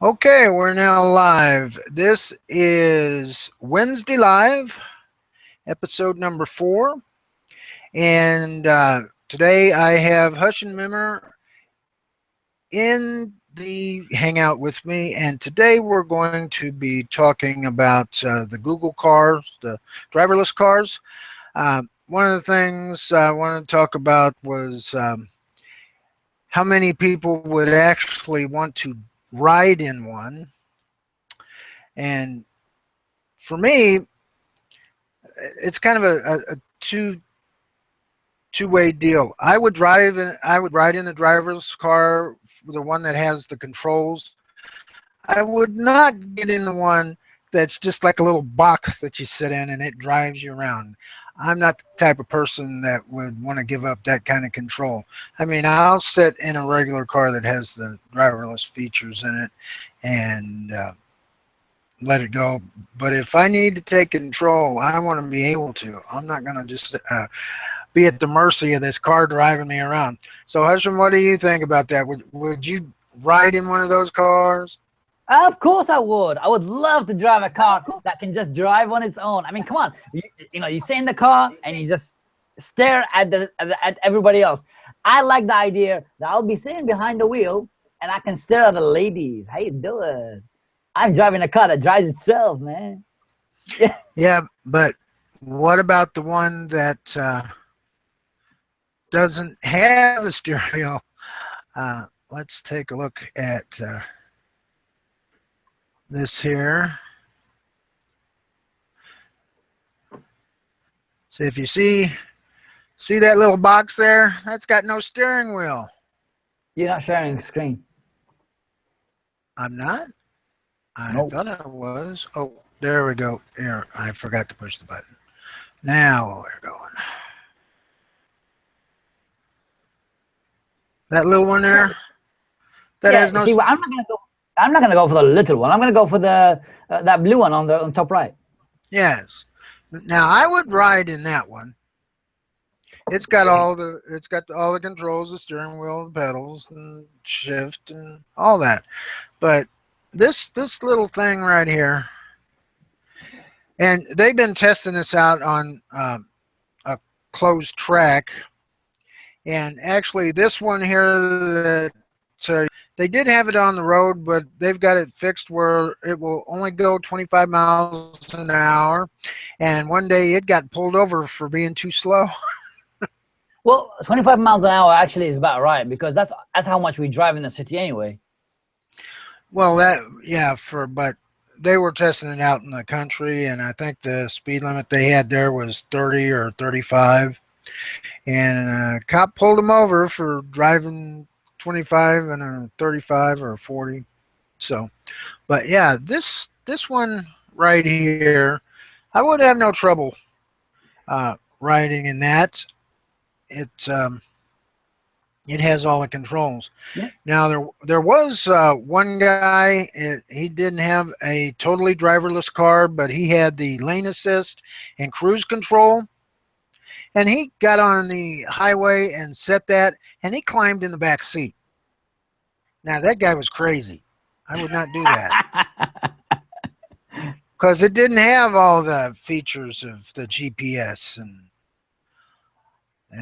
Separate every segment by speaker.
Speaker 1: Okay, we're now live. This is Wednesday Live, episode number 4. And today I have Hush and Mimmer in the Hangout with me. And today we're going to be talking about the Google cars, the driverless cars. One of the things I wanted to talk about was how many people would actually want to ride in one. And for me, it's kind of a two-way deal. I would ride in the driver's car, the one that has the controls. I would not get in the one that's just like a little box that you sit in and it drives you around. I'm not the type of person that would want to give up that kind of control. I mean, I'll sit in a regular car that has the driverless features in it and let it go. But if I need to take control, I want to be able to. I'm not going to just be at the mercy of this car driving me around. So, Husham, what do you think about that? Would you ride in one of those cars?
Speaker 2: Of course I would. I would love to drive a car that can just drive on its own. I mean, come on. You sit in the car and you just stare at everybody else. I like the idea that I'll be sitting behind the wheel and I can stare at the ladies. How you doing? I'm driving a car that drives itself, man.
Speaker 1: Yeah, but what about the one that doesn't have a steering wheel? Let's take a look at this here. So if you see that little box there, that's got no steering wheel.
Speaker 2: You're not sharing the screen.
Speaker 1: I'm not? I thought I was. Oh, there we go. Here, I forgot to push the button. Now we're going. That little one there? That has no.
Speaker 2: See, I'm not gonna go for the little one. I'm gonna go for the that blue one on top right.
Speaker 1: Yes. Now I would ride in that one. It's got all the controls, the steering wheel, the pedals, and shift, and all that. But this little thing right here, and they've been testing this out on a closed track, and actually this one here that they did have it on the road, but they've got it fixed where it will only go 25 miles an hour, and one day it got pulled over for being too slow.
Speaker 2: Well, 25 miles an hour actually is about right, because that's how much we drive in the city anyway.
Speaker 1: Well, but they were testing it out in the country, and I think the speed limit they had there was 30 or 35, and a cop pulled him over for driving 25 and a 35 or 40. So, but yeah, this one right here, I would have no trouble riding in that. It has all the controls.
Speaker 2: Yeah.
Speaker 1: Now there was one guy. He didn't have a totally driverless car, but he had the lane assist and cruise control. And he got on the highway and set that, and he climbed in the back seat. Now that guy was crazy. I would not do that because it didn't have all the features of the GPS and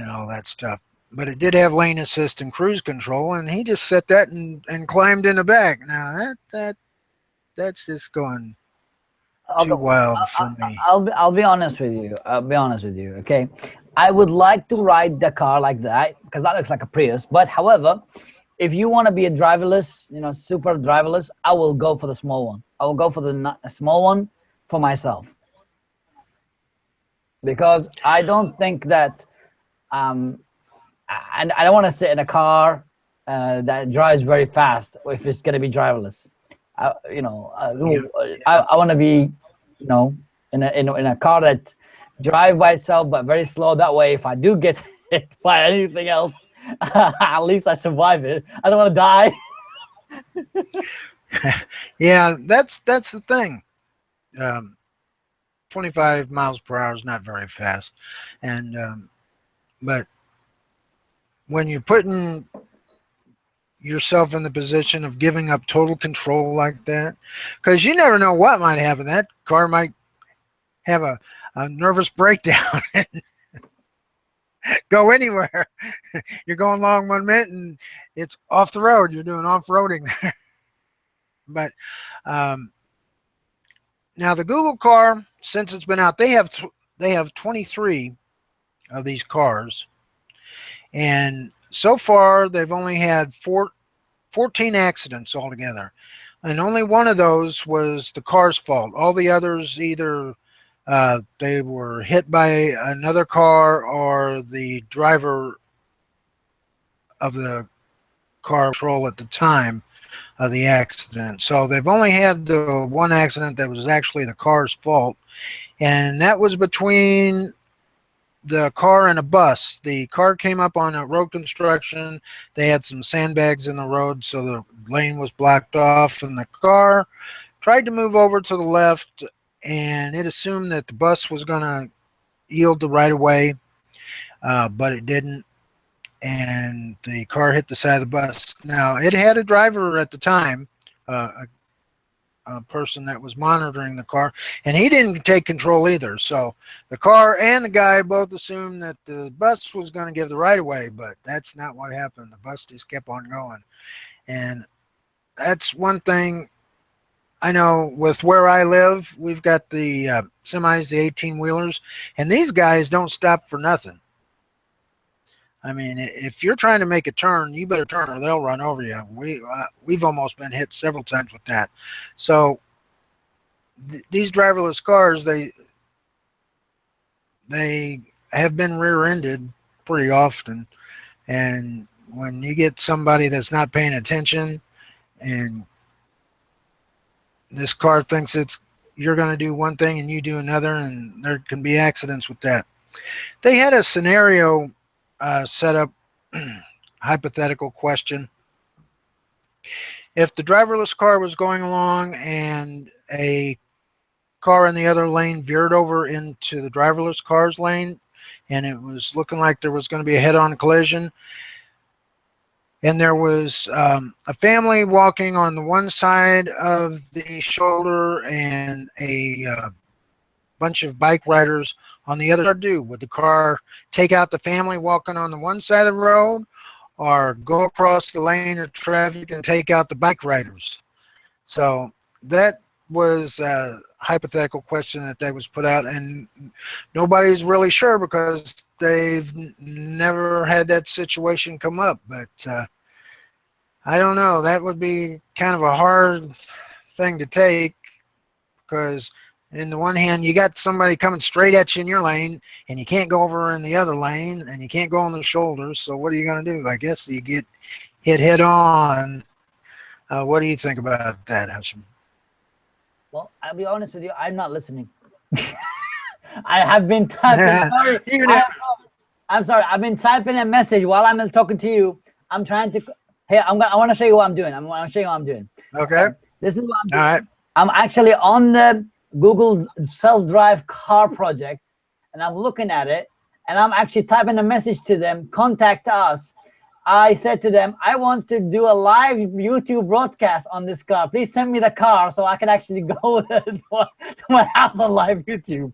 Speaker 1: all that stuff. But it did have lane assist and cruise control, and he just set that and climbed in the back. Now that's just going too wild for me.
Speaker 2: I'll be honest with you. Okay, I would like to ride the car like that because that looks like a Prius. But however, if you want to be a driverless, super driverless, I will go for the small one. I will go for the small one for myself, because I don't think that and I don't want to sit in a car that drives very fast if it's going to be driverless. I want to be, in a car that drives by itself but very slow. That way, if I do get hit by anything else, at least I survive it. I don't want to die.
Speaker 1: Yeah, that's the thing. 25 miles per hour is not very fast, and but when you're putting yourself in the position of giving up total control like that, because you never know what might happen. That car might have a nervous breakdown and go anywhere. You're going along 1 minute and it's off the road. You're doing off-roading there. But um, now the Google car, since it's been out, they have 23 of these cars, and so far they've only had 14 accidents altogether, and only one of those was the car's fault. All the others either they were hit by another car or the driver of the car control at the time of the accident. So they've only had the one accident that was actually the car's fault, and that was between the car and a bus. The car came up on a road construction. They had some sandbags in the road, so the lane was blocked off, and the car tried to move over to the left, and it assumed that the bus was going to yield the right of way, but it didn't, and the car hit the side of the bus. Now, it had a driver at the time, a person that was monitoring the car, and he didn't take control either. So the car and the guy both assumed that the bus was going to give the right of way, but that's not what happened. The bus just kept on going. And that's one thing I know with where I live. We've got the semis, the 18-wheelers, and these guys don't stop for nothing. I mean, if you're trying to make a turn, you better turn or they'll run over you. We've almost been hit several times with that. So these driverless cars, they have been rear-ended pretty often, and when you get somebody that's not paying attention, and this car thinks you're going to do one thing and you do another, and there can be accidents with that. They had a scenario set up, hypothetical question. If the driverless car was going along and a car in the other lane veered over into the driverless car's lane, and it was looking like there was going to be a head-on collision, and there was a family walking on the one side of the shoulder and a bunch of bike riders on the other, would the car take out the family walking on the one side of the road, or go across the lane of traffic and take out the bike riders? So that was a hypothetical question that was put out, and nobody's really sure because they've never had that situation come up. But I don't know. That would be kind of a hard thing to take, because in the one hand, you got somebody coming straight at you in your lane, and you can't go over in the other lane, and you can't go on the shoulders. So what are you going to do? I guess you get hit head on. What do you think about that, Hashim?
Speaker 2: Well, I'll be honest with you. I'm not listening. I have been typing. Sorry, I'm sorry. I've been typing a message while I'm talking to you. I'm trying to. Hey, I want to show you what I'm doing. I want to show you what I'm doing.
Speaker 1: Okay.
Speaker 2: This is what I'm doing.
Speaker 1: All right.
Speaker 2: I'm actually on the Google self-drive car project, and I'm looking at it, and I'm actually typing a message to them, contact us. I said to them, I want to do a live YouTube broadcast on this car. Please send me the car so I can actually go to my house on live YouTube.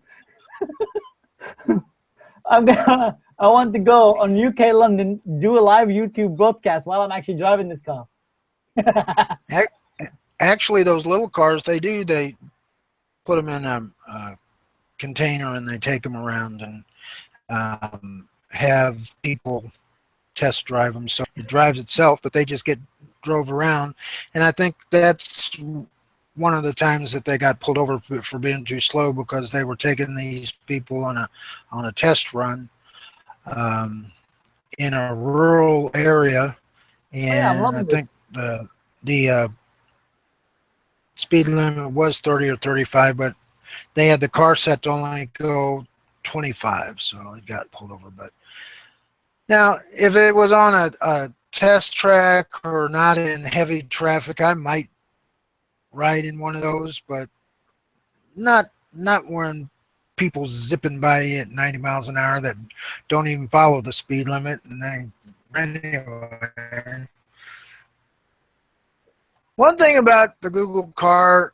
Speaker 2: I want to go on UK London, do a live YouTube broadcast while I'm actually driving this car.
Speaker 1: Actually, those little cars, they put them in a container and they take them around and have people test drive them. So it drives itself, but they just get drove around. And I think that's one of the times that they got pulled over for being too slow, because they were taking these people on a test run in a rural area, and I think the speed limit was 30 or 35, but they had the car set to only go 25, so it got pulled over. But now, if it was on a test track or not in heavy traffic, I might ride in one of those, but not when people zipping by at 90 miles an hour that don't even follow the speed limit. And anyway, One thing about the Google car,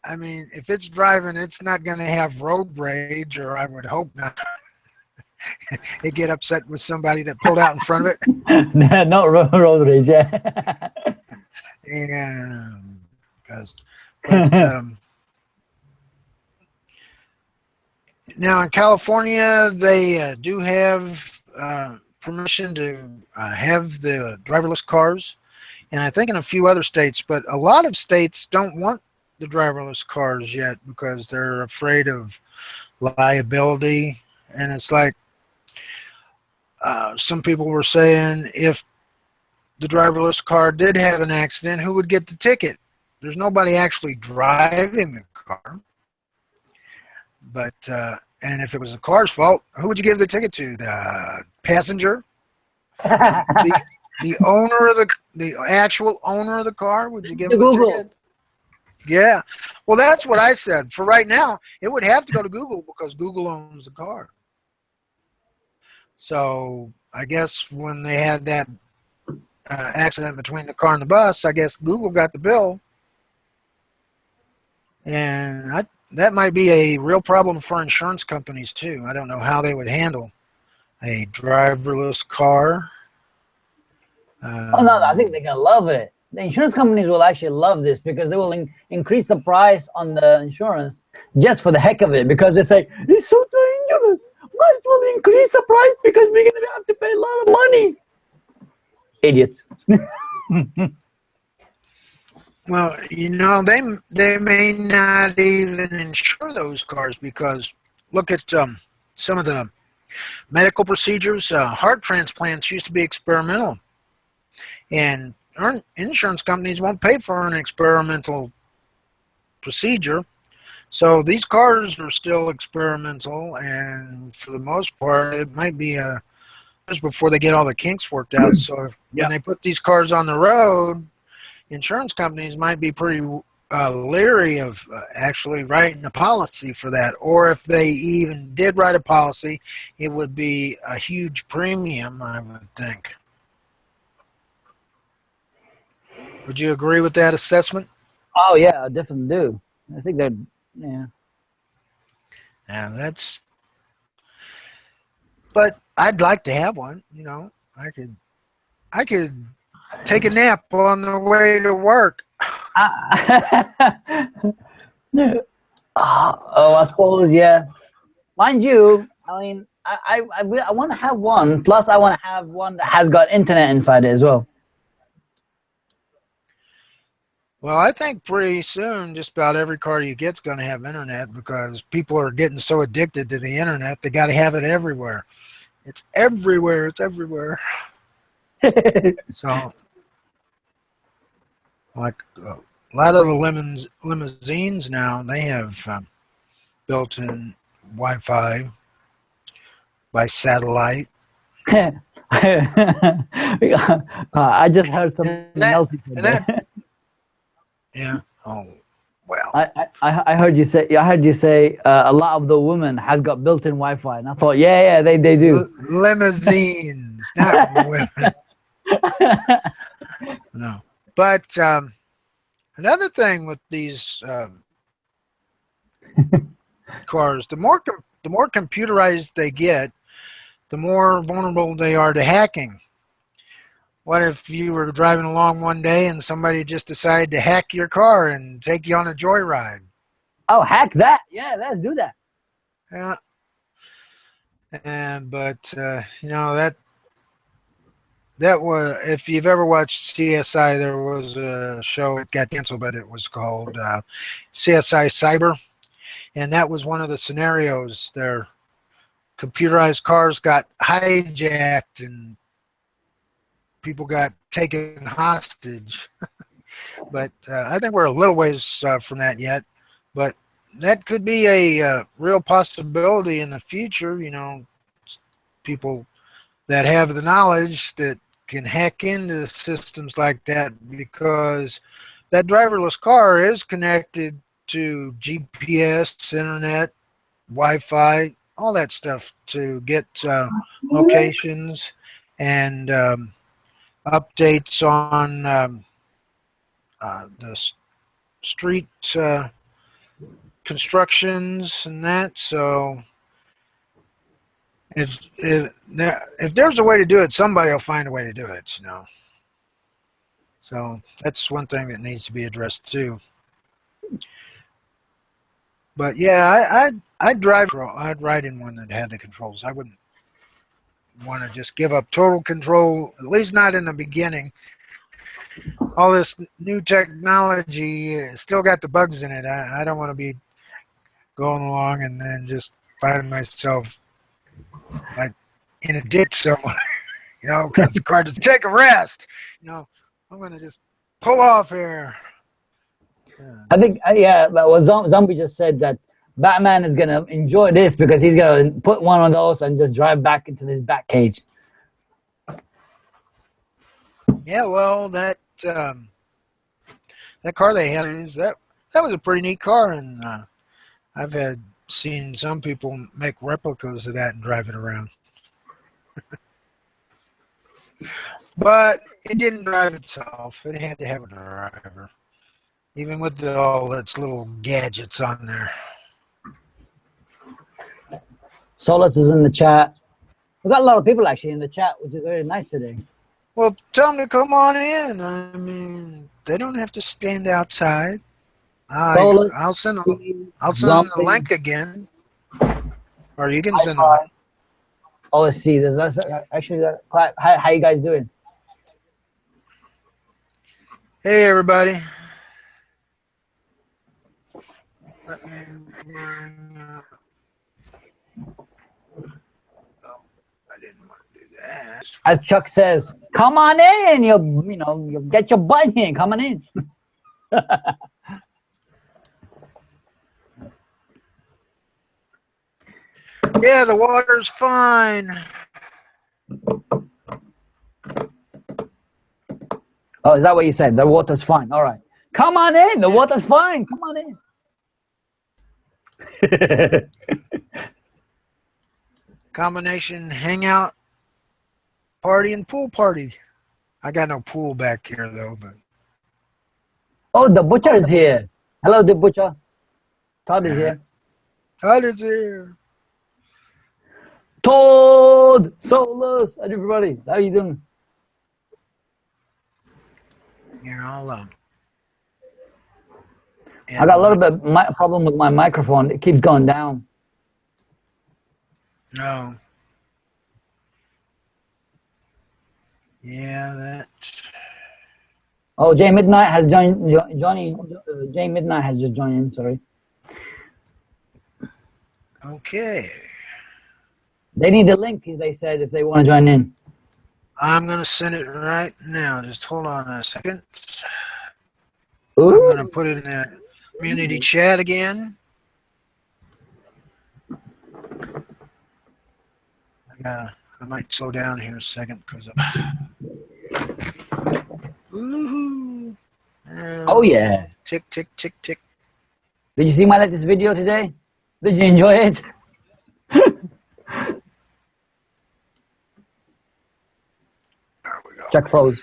Speaker 1: I mean, if it's driving, it's not going to have road rage, or I would hope not. It get upset with somebody that pulled out in front of it.
Speaker 2: Not road rage, yeah.
Speaker 1: And because, but now in California, they do have permission to have the driverless cars, and I think in a few other states, but a lot of states don't want the driverless cars yet because they're afraid of liability. And it's like some people were saying, if the driverless car did have an accident, who would get the ticket? There's nobody actually driving the car, but and if it was the car's fault, who would you give the ticket to? The passenger, the the owner of the actual owner of the car? Would you give
Speaker 2: To
Speaker 1: him a
Speaker 2: Google.
Speaker 1: ticket? Yeah. Well, that's what I said. For right now, it would have to go to Google because Google owns the car. So I guess when they had that accident between the car and the bus, I guess Google got the bill, and that might be a real problem for insurance companies too. I don't know how they would handle a driverless car.
Speaker 2: Oh no, I think they're gonna love it. The insurance companies will actually love this because they will increase the price on the insurance just for the heck of it. Because they say it's so dangerous, might as well increase the price because we're gonna have to pay a lot of money. Idiots.
Speaker 1: Well, they may not even insure those cars because look at some of the medical procedures. Heart transplants used to be experimental, and insurance companies won't pay for an experimental procedure. So these cars are still experimental, and for the most part, it might be just before they get all the kinks worked out. So when they put these cars on the road, insurance companies might be pretty leery of actually writing a policy for that. Or if they even did write a policy, it would be a huge premium, I would think. Would you agree with that assessment?
Speaker 2: Oh yeah, I definitely do. I think they're yeah.
Speaker 1: Yeah, but I'd like to have one. I could take a nap on the way to work.
Speaker 2: Oh, I suppose, yeah. Mind you, I mean, I want to have one. Plus, I want to have one that has got internet inside it as well.
Speaker 1: Well, I think pretty soon just about every car you get's going to have internet because people are getting so addicted to the internet, they got to have it everywhere. It's everywhere. It's everywhere. So, like a lot of the limousines now, they have built-in Wi-Fi by satellite.
Speaker 2: I just heard
Speaker 1: And
Speaker 2: something
Speaker 1: that,
Speaker 2: else you said
Speaker 1: and
Speaker 2: there.
Speaker 1: that, yeah. Oh, well.
Speaker 2: I heard you say a lot of the women has got built-in Wi-Fi, and I thought, yeah, they do.
Speaker 1: Limousines, not women. No. But another thing with these cars, the more computerized they get, the more vulnerable they are to hacking. What if you were driving along one day and somebody just decided to hack your car and take you on a joyride?
Speaker 2: Oh, hack that! Yeah, let's do that.
Speaker 1: Yeah. But that was, if you've ever watched CSI, there was a show, it got canceled, but it was called CSI Cyber, and that was one of the scenarios. Their computerized cars got hijacked and people got taken hostage. But I think we're a little ways from that yet. But that could be a real possibility in the future. People that have the knowledge that can hack into systems like that, because that driverless car is connected to GPS, internet, Wi-Fi, all that stuff to get locations and updates on the street constructions and that. So if there's a way to do it, somebody will find a way to do it. So that's one thing that needs to be addressed too. But yeah, I'd drive. I'd ride in one that had the controls. I wouldn't want to just give up total control, at least not in the beginning. All this new technology still got the bugs in it. I don't want to be going along and then just find myself like in a ditch somewhere, because the car just take a rest. I'm going to just pull off here.
Speaker 2: I think, yeah, but what Zombie just said, that Batman is going to enjoy this because he's going to put one of those and just drive back into this bat cage.
Speaker 1: Yeah, well, that car they had that was a pretty neat car, and I've seen some people make replicas of that and drive it around. But it didn't drive itself. It had to have a driver, even with all its little gadgets on there.
Speaker 2: Solus is in the chat. We've got a lot of people actually in the chat, which is very nice today.
Speaker 1: Well, tell them to come on in. I mean, they don't have to stand outside. I'll send them the link again, or you can send the link.
Speaker 2: Oh, let's see. There's actually how you guys doing?
Speaker 1: Hey, everybody.
Speaker 2: As Chuck says, come on in. You'll get your butt in. Come on in.
Speaker 1: Yeah, the water's fine.
Speaker 2: Oh, is that what you said? The water's fine. All right. Come on in. The water's fine. Come on in.
Speaker 1: Combination hangout party and pool party. I got no pool back here though, but.
Speaker 2: Oh, the butcher is here. Hello, the butcher. Todd is here.
Speaker 1: Todd is here.
Speaker 2: Todd, Solus, everybody. How are you doing?
Speaker 1: You're all alone.
Speaker 2: I got a little bit problem with my microphone. It keeps going down.
Speaker 1: No. Yeah, that.
Speaker 2: Oh, Jay Midnight has joined. Jay Midnight has just joined in. Sorry.
Speaker 1: Okay.
Speaker 2: They need the link. They said if they want to join in.
Speaker 1: I'm gonna send it right now. Just hold on a second.
Speaker 2: Ooh.
Speaker 1: I'm gonna put it in the community chat again. I might slow down here a second because woohoo!
Speaker 2: Oh yeah!
Speaker 1: Tick tick tick tick.
Speaker 2: Did you see my latest video today? Did you enjoy it?
Speaker 1: There we go.
Speaker 2: Chuck froze.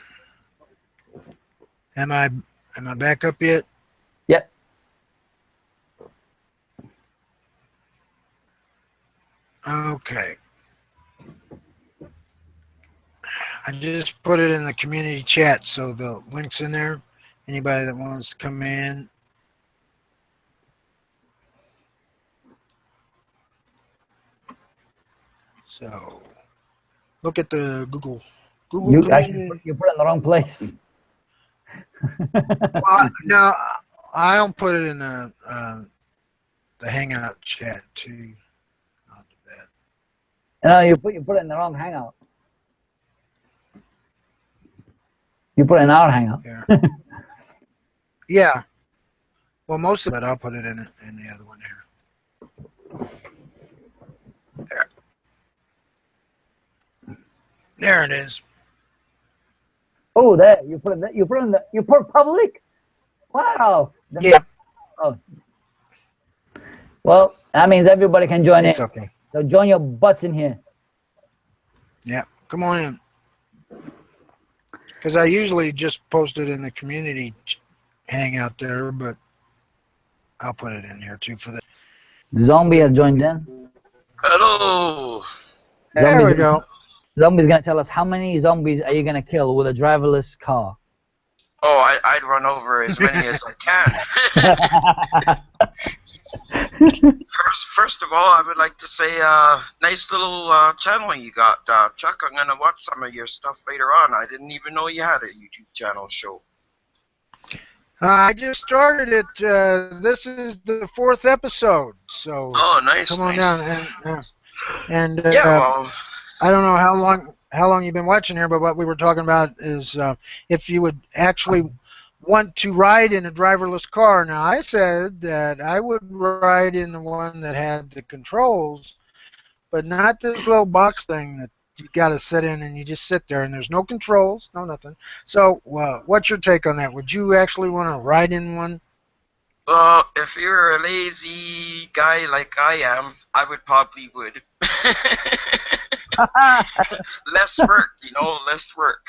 Speaker 1: Am I back up yet?
Speaker 2: Yep.
Speaker 1: Okay. I just put it in the community chat, so the link's in there. Anybody that wants to come in. So, look at the Google.
Speaker 2: You actually you put it in the wrong place.
Speaker 1: Well, no, I'll put it in the Hangout chat too. I'll do that.
Speaker 2: No, you put it in the wrong Hangout. You put it in our Hangout.
Speaker 1: Yeah. Yeah. Well, most of it, I'll put it in the other one here. There. There it is.
Speaker 2: Oh, there you put it. You put public. Wow.
Speaker 1: Yeah.
Speaker 2: Oh. Well, that means everybody can join in.
Speaker 1: It's okay.
Speaker 2: So join your butts in here.
Speaker 1: Yeah. Come on in. Because I usually just post it in the community hang out there, but I'll put it in here too for the.
Speaker 2: Zombie has joined in.
Speaker 3: Hello.
Speaker 1: There we go.
Speaker 2: Zombie's gonna tell us how many zombies are you gonna kill with a driverless car.
Speaker 3: Oh, I'd run over as many as I can. First of all, I would like to say, nice little channel you got, Chuck. I'm gonna watch some of your stuff later on. I didn't even know you had a YouTube channel show.
Speaker 1: I just started it. This is the 4th episode, so
Speaker 3: Oh, nice,
Speaker 1: come on
Speaker 3: nice.
Speaker 1: down. And
Speaker 3: Yeah, well,
Speaker 1: I don't know how long you've been watching here, but what we were talking about is if you would actually want to ride in a driverless car. Now, I said that I would ride in the one that had the controls, but not this little box thing that you got to sit in and you just sit there and there's no controls, no nothing. So, what's your take on that? Would you actually want to ride in one?
Speaker 3: if you're a lazy guy like I am, I probably would. Less work, less work.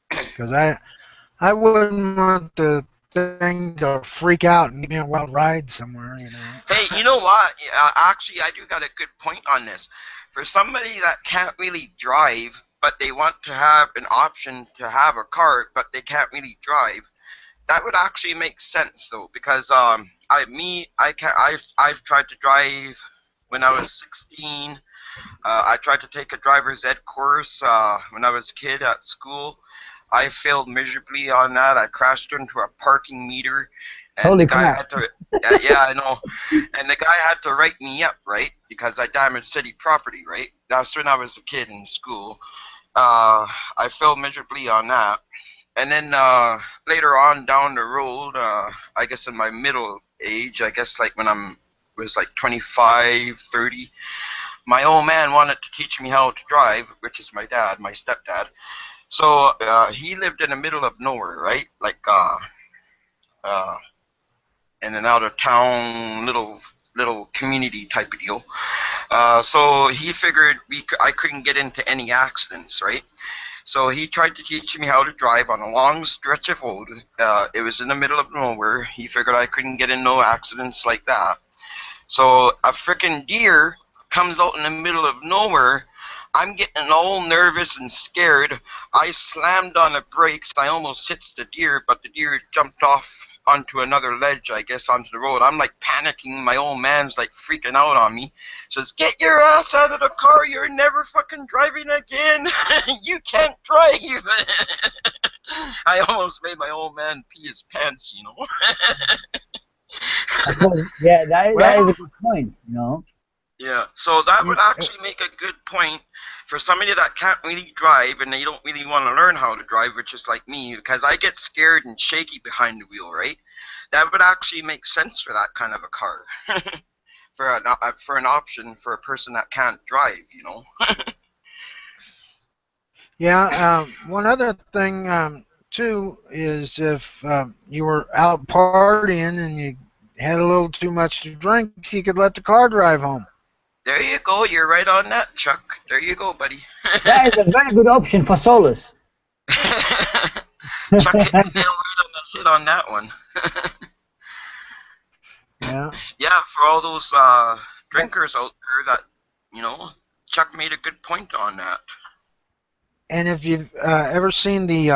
Speaker 1: Because I wouldn't want the thing to freak out and give me a wild ride somewhere,
Speaker 3: Hey, you know what? Actually, I do got a good point on this. For somebody that can't really drive, but they want to have an option to have a car, but they can't really drive, that would actually make sense though, because I've tried to drive when I was 16. I tried to take a driver's ed course when I was a kid at school. I failed miserably on that. I crashed into a parking meter, and
Speaker 2: Holy
Speaker 3: the guy
Speaker 2: crap.
Speaker 3: had to. Yeah, I know. And the guy had to write me up, right? Because I damaged city property, right? That's when I was a kid in school. I failed miserably on that. And then later on down the road, I guess in my middle age, I guess like when was like 25, 30, my old man wanted to teach me how to drive, which is my dad, my stepdad. So he lived in the middle of nowhere, right? Like in an out of town little community type of deal. So he figured I couldn't get into any accidents, right? So he tried to teach me how to drive on a long stretch of road. It was in the middle of nowhere. He figured I couldn't get in no accidents like that. So a freaking deer comes out in the middle of nowhere. I'm getting all nervous and scared. I slammed on the brakes. I almost hit the deer, but the deer jumped off onto another ledge, I guess, onto the road. I'm like panicking. My old man's like freaking out on me. Says, "Get your ass out of the car. You're never fucking driving again. You can't drive." I almost made my old man pee his pants,
Speaker 2: Yeah, that is a good point,
Speaker 3: Yeah, so that would actually make a good point for somebody that can't really drive and they don't really want to learn how to drive, which is like me, because I get scared and shaky behind the wheel, right? That would actually make sense for that kind of a car, for an option for a person that can't drive,
Speaker 1: Yeah. One other thing too is if you were out partying and you had a little too much to drink, you could let the car drive home.
Speaker 3: There you go. You're right on that, Chuck. There you go, buddy.
Speaker 2: That is a very good option for solace.
Speaker 3: Chuck hit the nail right on that one.
Speaker 1: Yeah.
Speaker 3: Yeah, for all those drinkers out there that, Chuck made a good point on that.
Speaker 1: And if you've ever seen the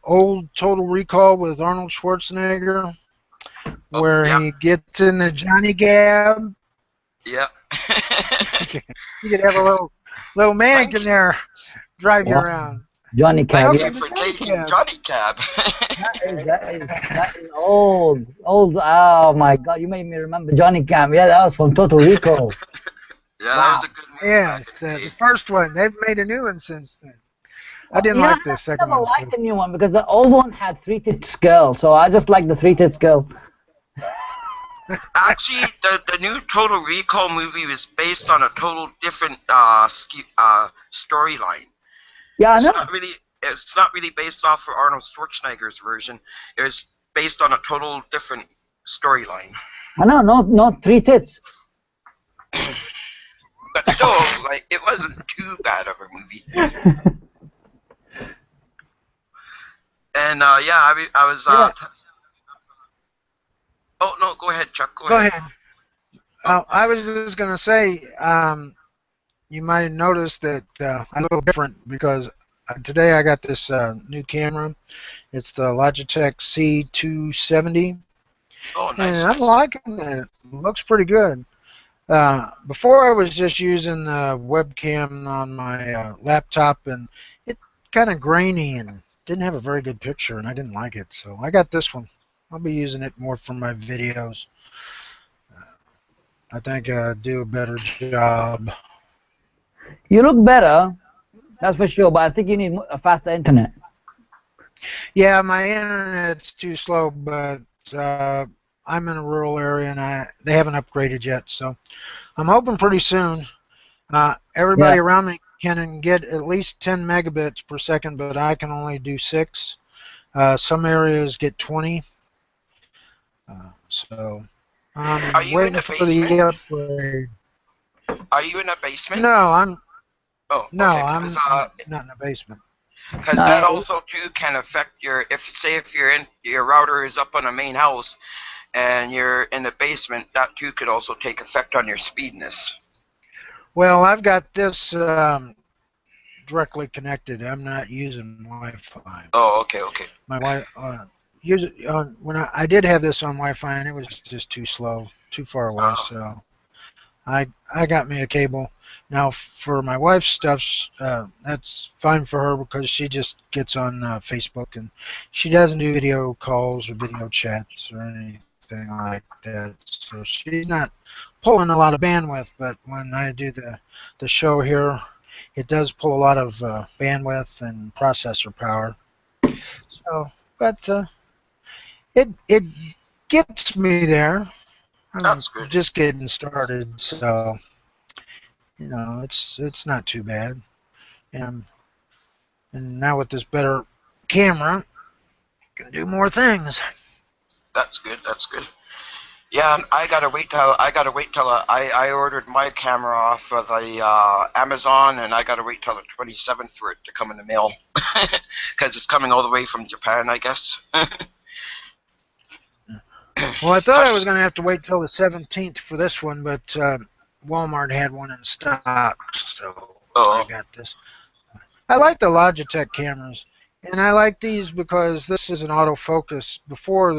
Speaker 1: old Total Recall with Arnold Schwarzenegger, where
Speaker 3: yeah.
Speaker 1: he gets in the Johnny Cab,
Speaker 3: Yeah.
Speaker 1: you could have a little mannequin there drive you around.
Speaker 2: Johnny Cab.
Speaker 3: Thank you for taking Johnny Cab.
Speaker 2: that is old. Oh my God, you made me remember Johnny Cab. Yeah, that was from Total Recall.
Speaker 3: Yeah, wow. That was a good movie.
Speaker 1: Yes, the first one. They've made a new one since then. I didn't like the second one.
Speaker 2: I never liked the new one because the old one had Three Tits Girl, so I just like the Three Tits Girl.
Speaker 3: Actually, the new Total Recall movie was based on a total different storyline.
Speaker 2: Yeah, I know.
Speaker 3: It's not really based off of Arnold Schwarzenegger's version. It was based on a total different storyline.
Speaker 2: I know, not Three Tits.
Speaker 3: But still, like, it wasn't too bad of a movie. And yeah, I was.
Speaker 2: Yeah.
Speaker 3: Oh no, go ahead, Chuck. Go
Speaker 1: Go
Speaker 3: ahead.
Speaker 1: ahead.
Speaker 3: Oh,
Speaker 1: I was just going to say, you might have noticed that I look different because today I got this new camera. It's the Logitech C270,
Speaker 3: oh,
Speaker 1: and
Speaker 3: nice,
Speaker 1: I'm
Speaker 3: nice.
Speaker 1: liking it. It looks pretty good. Before I was just using the webcam on my laptop, and it kind of grainy and didn't have a very good picture, and I didn't like it. So I got this one. I'll be using it more for my videos. I think I do a better job.
Speaker 2: You look better, that's for sure. But I think you need a faster internet.
Speaker 1: Yeah, my internet's too slow, but uh, I'm in a rural area and they haven't upgraded yet. So I'm hoping pretty soon.
Speaker 2: Yeah.
Speaker 1: Everybody around me can get at least 10 megabits per second, but I can only do 6. Some areas get 20. So
Speaker 3: Are
Speaker 1: I'm
Speaker 3: you in
Speaker 1: waiting
Speaker 3: a
Speaker 1: for the
Speaker 3: basement?
Speaker 1: upgrade.
Speaker 3: Are you in a basement?
Speaker 1: No, I'm
Speaker 3: Oh,
Speaker 1: no,
Speaker 3: okay.
Speaker 1: I'm not in the basement.
Speaker 3: Because that
Speaker 2: No,
Speaker 3: also too can affect your, if say if your router is up on a main house and you're in the basement, that too could also take effect on your speedness.
Speaker 1: Well, I've got this directly connected. I'm not using Wi-Fi.
Speaker 3: Oh, okay, okay.
Speaker 1: My wife when I did have this on Wi-Fi and it was just too slow, too far away.
Speaker 3: Uh,
Speaker 1: So I got me a cable. Now for my wife's stuff, that's fine for her because she just gets on Facebook and she doesn't do video calls or video chats or anything like that. So she's not pulling a lot of bandwidth. But when I do the show here, it does pull a lot of bandwidth and processor power. So, but it gets me there. I'm
Speaker 3: that's good.
Speaker 1: just getting started, so it's not too bad. And and now with this better camera, I can do more things.
Speaker 3: That's good. That's good. Yeah, I gotta wait till I ordered my camera off of the Amazon, and I gotta wait till the 27th for it to come in the mail, because it's coming all the way from Japan, I guess.
Speaker 1: Well, I thought I was
Speaker 3: Plus,
Speaker 1: going to have to wait till the 17th for this one, but Walmart had one in stock, so I
Speaker 3: oh,
Speaker 1: got this. I like the Logitech cameras, and I like these because this is an autofocus. Before,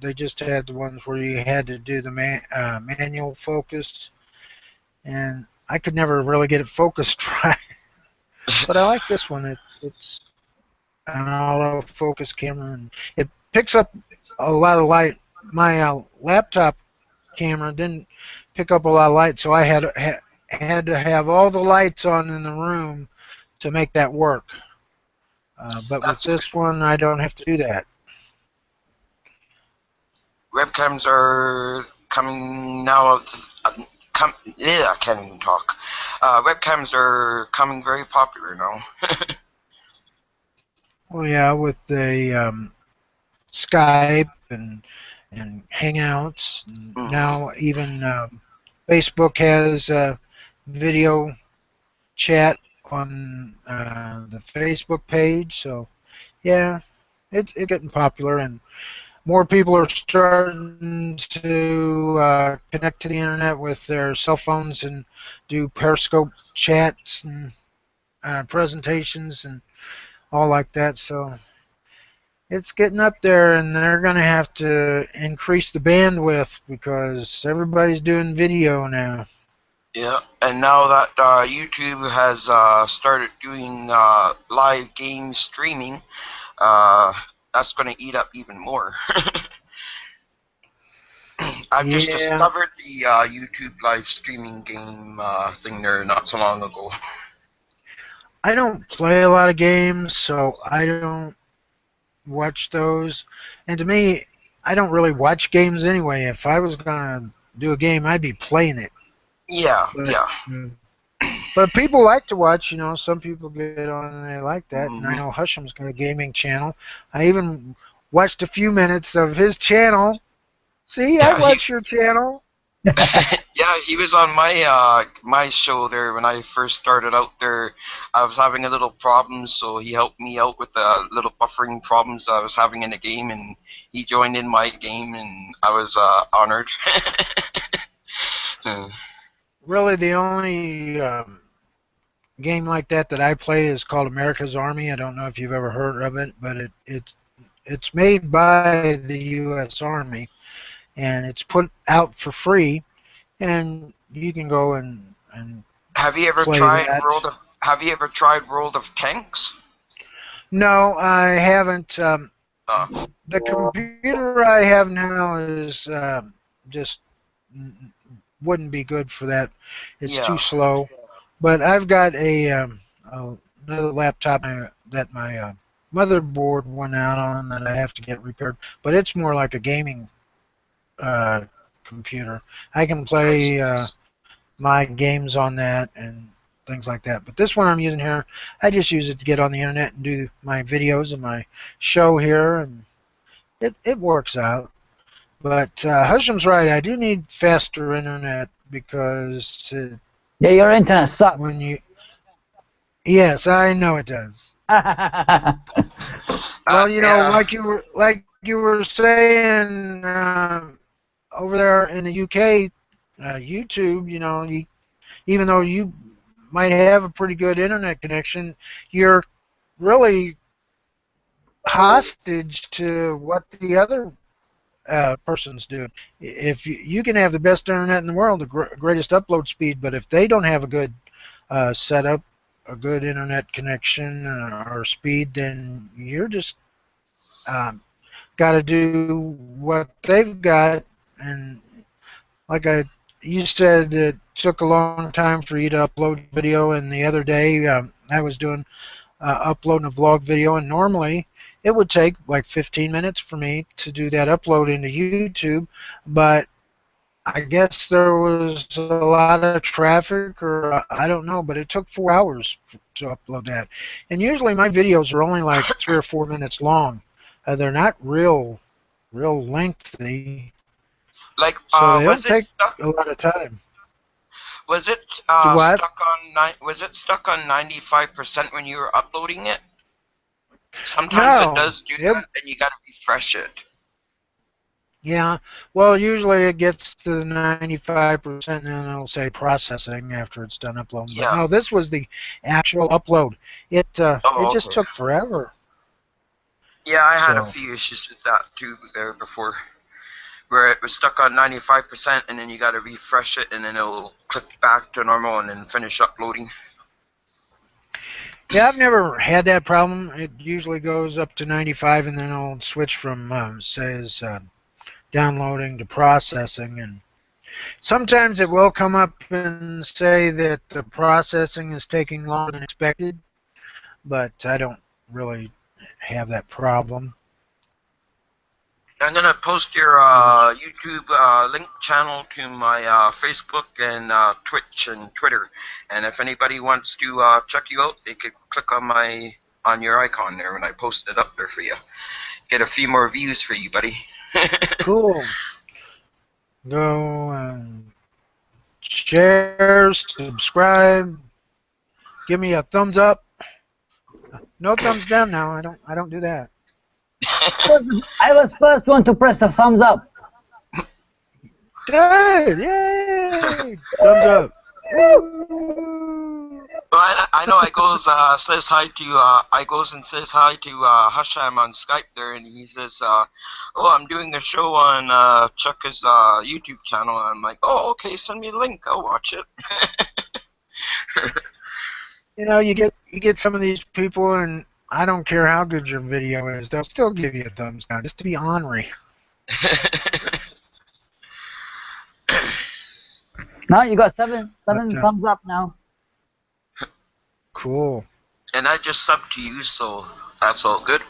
Speaker 1: they just had the ones where you had to do the manual focus, and I could never really get it focused right. But I like this one. It's an autofocus camera, and it picks up a lot of light. My laptop camera didn't pick up a lot of light, so I had to have all the lights on in the room to make that work. But with
Speaker 3: that's good.
Speaker 1: this one, I don't have to do that.
Speaker 3: Webcams are coming now. Yeah, I can't even talk. Webcams are coming very popular now.
Speaker 1: Well, yeah, with the Skype and Hangouts, and
Speaker 3: Hmm.
Speaker 1: now even Facebook has video chat on the Facebook page. So yeah, it's getting popular, and more people are starting to connect to the internet with their cell phones and do Periscope chats and presentations and all like that. So it's getting up there, and they're going to have to increase the bandwidth because everybody's doing video now.
Speaker 3: Yeah, and now that YouTube has started doing live game streaming, uh, that's going to eat up even more. I've just
Speaker 1: Yeah,
Speaker 3: discovered the YouTube live streaming game thing there not so long ago.
Speaker 1: I don't play a lot of games, so I don't watch those. And to me, I don't really watch games anyway. If I was gonna do a game, I'd be playing it.
Speaker 3: Yeah,
Speaker 1: But
Speaker 3: yeah.
Speaker 1: but people like to watch. Some people get on and they like that. And I
Speaker 3: Hmm.
Speaker 1: know Husham's got a gaming channel. I even watched a few minutes of his channel. See, I
Speaker 3: Yeah,
Speaker 1: watch your channel.
Speaker 3: yeah, Yeah, he was on my show there when I first started out there. I was having a little problem, so he helped me out with the little buffering problems I was having in the game, and he joined in my game, and I was honored. Uh,
Speaker 1: Really, the only game like that that I play is called America's Army. I don't know if you've ever heard of it, but it's made by the U.S. Army, and it's put out for free, and you can go and
Speaker 3: have you ever
Speaker 1: play
Speaker 3: tried
Speaker 1: that.
Speaker 3: World of Tanks?
Speaker 1: No, I haven't.
Speaker 3: Uh,
Speaker 1: The computer I have now is just wouldn't be good for that. It's too
Speaker 3: yeah.
Speaker 1: slow. But I've got another laptop that my motherboard went out on that I have to get repaired. But it's more like a gaming uh, computer. I can
Speaker 3: Nice,
Speaker 1: play
Speaker 3: nice.
Speaker 1: my games on that and things like that. But this one I'm using here, I just use it to get on the internet and do my videos and my show here, and it works out. But Husham's right. I do need faster internet because
Speaker 2: Yeah, your internet
Speaker 1: when
Speaker 2: sucks.
Speaker 1: you yes, I know it does. Well,
Speaker 3: Yeah.
Speaker 1: like you were saying over there in the UK, YouTube, even though you might have a pretty good internet connection, you're really hostage to what the other person's doing. If you can have the best internet in the world, the greatest upload speed, but if they don't have a good setup, a good internet connection or speed, then you're just got to do what they've got. And like you said, it took a long time for you to upload video. And the other day, I was doing uploading a vlog video, and normally it would take like 15 minutes for me to do that upload into YouTube, but I guess there was a lot of traffic, or I don't know, but it took 4 hours to upload that. And usually my videos are only like 3 or 4 minutes long. They're not real lengthy,
Speaker 3: Like,
Speaker 1: so they don't take a lot of time.
Speaker 3: was it
Speaker 1: Do what?
Speaker 3: was it stuck on 95% when you were uploading it? Sometimes it
Speaker 1: No.
Speaker 3: does do that, and you gotta refresh it.
Speaker 1: Yeah, well, usually it gets to 95% and then it'll say processing after it's done uploading. But
Speaker 3: Yeah.
Speaker 1: no, this was the actual upload. It
Speaker 3: Oh,
Speaker 1: just
Speaker 3: okay.
Speaker 1: took forever.
Speaker 3: Yeah, I had a
Speaker 1: So,
Speaker 3: few issues with that too there before, where it was stuck on 95%, and then you gotta refresh it, and then it'll click back to normal, and then finish uploading.
Speaker 1: yeah, I've never had that problem. It usually goes up to 95 and then it'll switch from says downloading to processing, and sometimes it will come up and say that the processing is taking longer than expected, but I don't really have that problem.
Speaker 3: I'm gonna post your
Speaker 1: And it's
Speaker 3: YouTube link channel to my Facebook and Twitch and Twitter, and if anybody wants to check you out, they could click on your icon there when I post it up there for you. Get a few more views for you, buddy.
Speaker 1: cool. Go and share, subscribe, give me a thumbs up. No thumbs down now. I don't do that.
Speaker 2: I was first one to press the thumbs up.
Speaker 1: Good. Yay. Thumbs up. Woo.
Speaker 3: Well, I know I goes and says hi to Hasham on Skype there, and he says, "Oh, I'm doing a show on Chuck's YouTube channel." And I'm like, "Oh, okay, send me a link. I'll watch it."
Speaker 1: You get some of these people, and I don't care how good your video is, they'll still give you a thumbs down just to be ornery.
Speaker 2: Now you got seven
Speaker 1: But
Speaker 2: thumbs up now.
Speaker 1: cool.
Speaker 3: And I just subbed to you, so that's all good.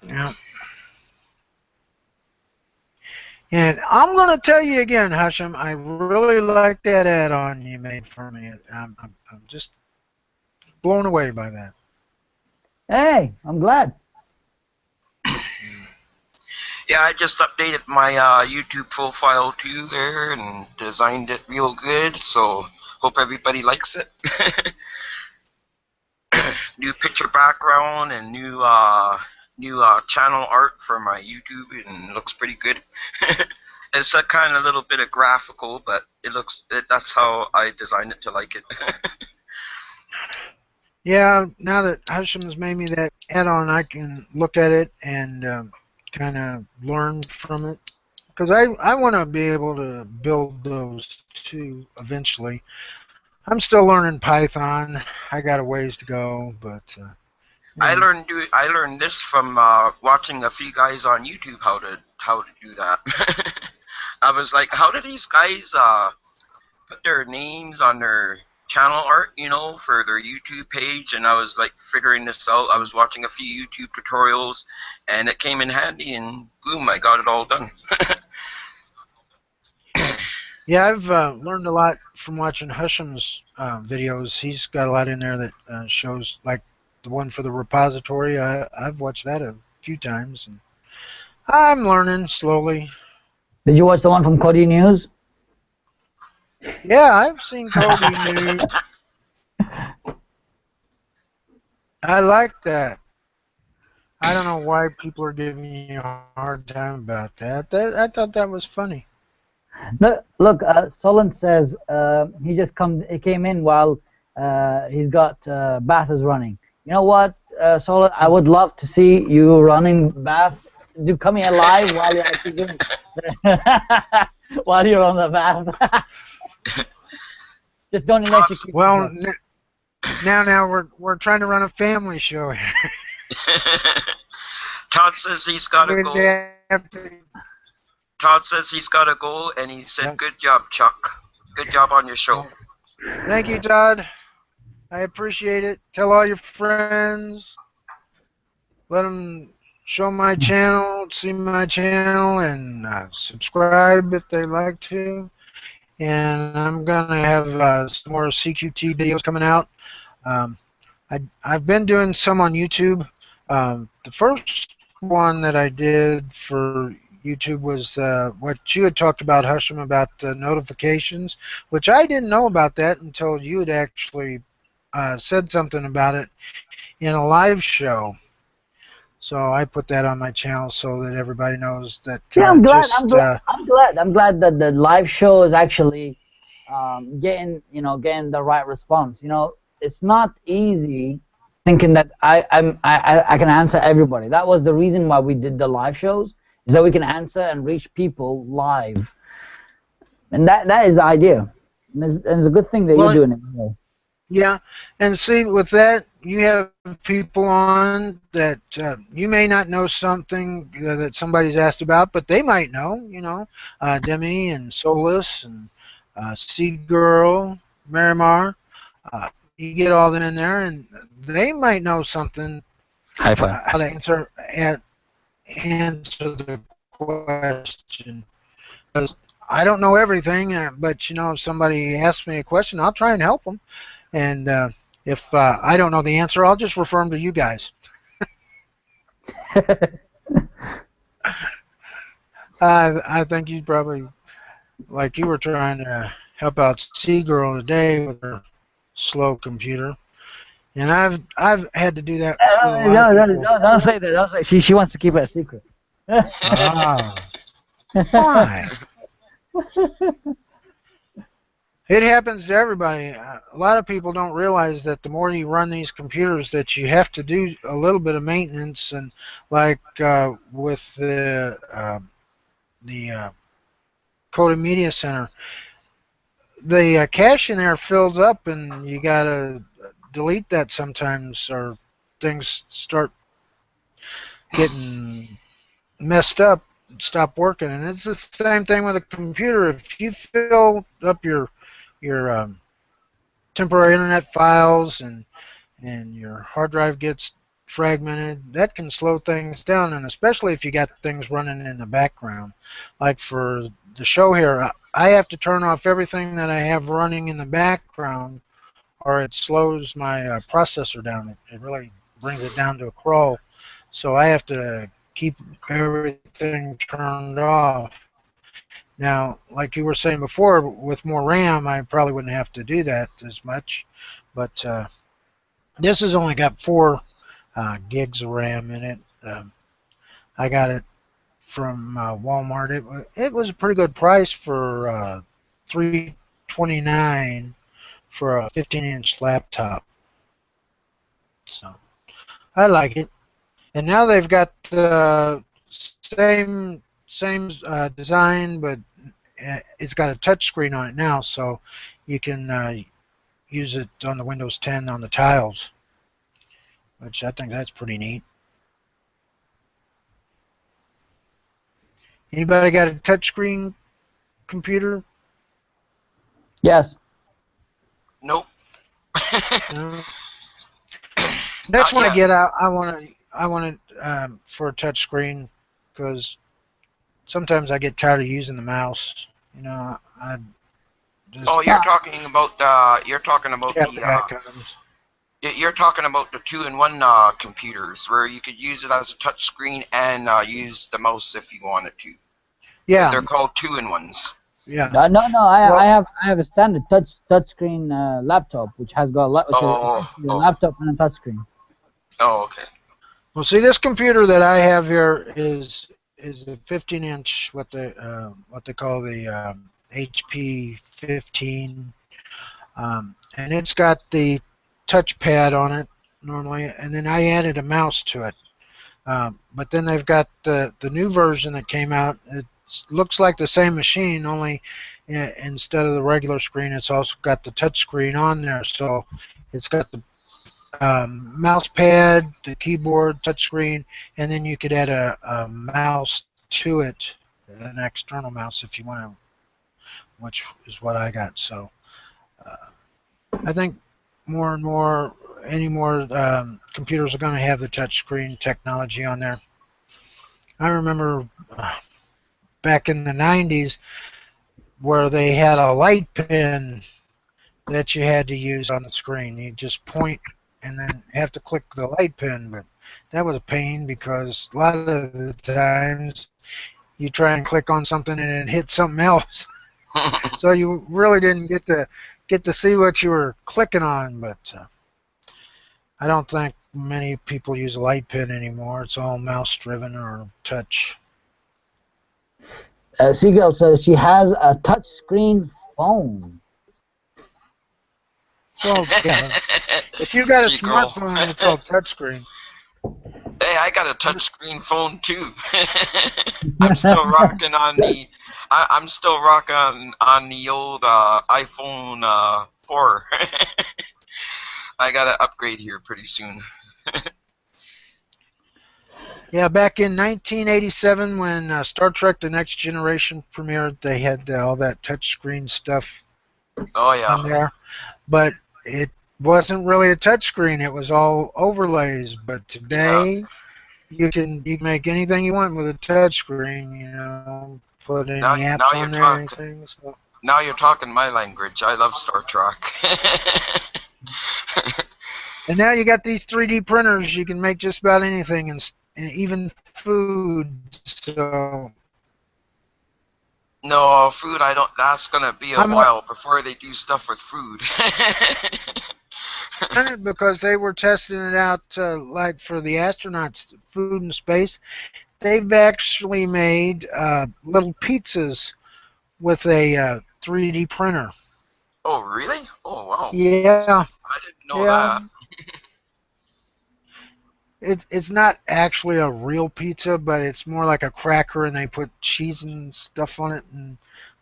Speaker 1: Yeah. And I'm going to tell you again, Hashem, I really like that add-on you made for me. I'm just blown away by that.
Speaker 2: Hey, I'm glad.
Speaker 3: Yeah, I just updated my YouTube profile too there and designed it real good. So hope everybody likes it. New picture background and new channel art for my YouTube, and it looks pretty good. It's a kind of little bit of graphical, but that's how I designed it to like it.
Speaker 1: Yeah, now that Hashim's made me that add-on, I can look at it and kind of learn from it. Because I want to be able to build those too eventually. I'm still learning Python. I got a ways to go, but you know.
Speaker 3: I learned this from watching a few guys on YouTube how to do that. I was like, how do these guys put their names on their channel art, for their YouTube page? And I was like figuring this out. I was watching a few YouTube tutorials, and it came in handy, and boom, I got it all done.
Speaker 1: Yeah, I've learned a lot from watching Hushim's videos. He's got a lot in there that shows, like the one for the repository. I've watched that a few times, and I'm learning slowly.
Speaker 2: Did you watch the one from Cody News?
Speaker 1: Yeah, I've seen Cody News. I like that. I don't know why people are giving you a hard time about that. I thought that was funny.
Speaker 2: No, look, Solon says he came in while he's got Bath is running. You know what, Solon? I would love to see you running Bath. Do come here live while you're actually doing while you're on the Bath. Just don't electrocute.
Speaker 1: Well, now we're trying to run a family show here.
Speaker 3: Todd says he's got to go. Todd says he's got to go, and he said, "Good job, Chuck. Good job on your show."
Speaker 1: Thank you, Todd. I appreciate it. Tell all your friends. Let them show my channel, see my channel, and subscribe if they like to. And I'm gonna have some more CQT videos coming out. I've been doing some on YouTube. The first one that I did for YouTube was what you had talked about, Hushim, about notifications, which I didn't know about that until you had actually said something about it in a live show. So I put that on my channel so that everybody knows that.
Speaker 2: Yeah, I'm glad. I'm glad that the live show is actually getting the right response. It's not easy thinking that I can answer everybody. That was the reason why we did the live shows, is that we can answer and reach people live, and that is the idea. And it's a good thing that you're doing it.
Speaker 1: Yeah, and see, with that, you have people on that you may not know something that somebody's asked about, but they might know. Demi and Solus and Seagirl, Marimar. You get all them in there, and they might know something.
Speaker 2: High five.
Speaker 1: How to answer the question. Because I don't know everything, but if somebody asks me a question, I'll try and help them. And if I don't know the answer, I'll just refer them to you guys. I think you probably, like you were trying to help out Seagirl today with her slow computer, and I've had to do that.
Speaker 2: Don't say that. Don't say. She wants to keep it a secret.
Speaker 1: Why? It happens to everybody. A lot of people don't realize that the more you run these computers, that you have to do a little bit of maintenance, and like with the Coded Media Center, the cache in there fills up, and you gotta delete that sometimes, or things start getting messed up, stop working. And it's the same thing with a computer. If you fill up your temporary internet files and your hard drive gets fragmented, that can slow things down, and especially if you got things running in the background. Like for the show here, I have to turn off everything that I have running in the background, or it slows my processor down. It really brings it down to a crawl. So I have to keep everything turned off. Now, like you were saying before, with more RAM, I probably wouldn't have to do that as much. But this has only got 4 gigs of RAM in it. I got it from Walmart. It was a pretty good price for $329 for a 15-inch laptop. So I like it. And now they've got the same design, but it's got a touch screen on it now, so you can use it on the Windows 10 on the tiles, which I think that's pretty neat. Anybody got a touchscreen computer?
Speaker 2: Yes.
Speaker 3: Nope.
Speaker 1: No? Next one I get, I want it for a touchscreen because sometimes I get tired of using the mouse. You know, I just
Speaker 3: Oh, you're talking about the
Speaker 1: tap the icons.
Speaker 3: you're talking about the 2-in-1 computers where you could use it as a touch screen and use the mouse if you wanted to.
Speaker 1: Yeah,
Speaker 3: They're called 2-in-1s.
Speaker 1: yeah.
Speaker 2: No.
Speaker 1: Well,
Speaker 2: I have a standard touchscreen laptop which has got a laptop and a touchscreen.
Speaker 3: Oh, okay.
Speaker 1: Well, see, this computer that I have here is a 15-inch, what they call the HP 15, and it's got the touchpad on it normally, and then I added a mouse to it. But then they've got the new version that came out. It looks like the same machine, only instead of the regular screen, it's also got the touch screen on there. So it's got the mouse pad, the keyboard, touchscreen, and then you could add a mouse to it, an external mouse if you want to, which is what I got. So I think more and more, any more computers are going to have the touchscreen technology on there. I remember back in the 90s where they had a light pen that you had to use on the screen. You just point and then have to click the light pen, but that was a pain because a lot of the times you try and click on something and it hit something else. So you really didn't get to see what you were clicking on, but I don't think many people use a light pen anymore. It's all mouse driven or touch.
Speaker 2: Seagull says she has a touchscreen phone.
Speaker 1: Well, yeah. If you got a
Speaker 3: Seagull.
Speaker 1: smartphone, it's all touchscreen.
Speaker 3: Hey, I got a touchscreen phone too. I'm still rocking on the. I'm still rocking on the old iPhone 4. I gotta upgrade here pretty soon.
Speaker 1: Yeah, back in 1987 when Star Trek: The Next Generation premiered, they had all that touchscreen stuff
Speaker 3: Oh yeah.
Speaker 1: on there, but it wasn't really a touchscreen. It was all overlays. But today, you can make anything you want with a touchscreen. You know, put any
Speaker 3: Now
Speaker 1: apps
Speaker 3: you're
Speaker 1: on there,
Speaker 3: talking.
Speaker 1: anything. So.
Speaker 3: Now you're talking my language. I love Star Trek.
Speaker 1: And now you got these 3D printers. You can make just about anything, and even food. So.
Speaker 3: No, food, I don't. That's gonna be a while before they do stuff with food.
Speaker 1: Because they were testing it out, like for the astronauts, food in space. They've actually made little pizzas with a 3D printer.
Speaker 3: Oh, really? Oh, wow.
Speaker 1: Yeah.
Speaker 3: I didn't know that.
Speaker 1: It's not actually a real pizza, but it's more like a cracker, and they put cheese and stuff on it,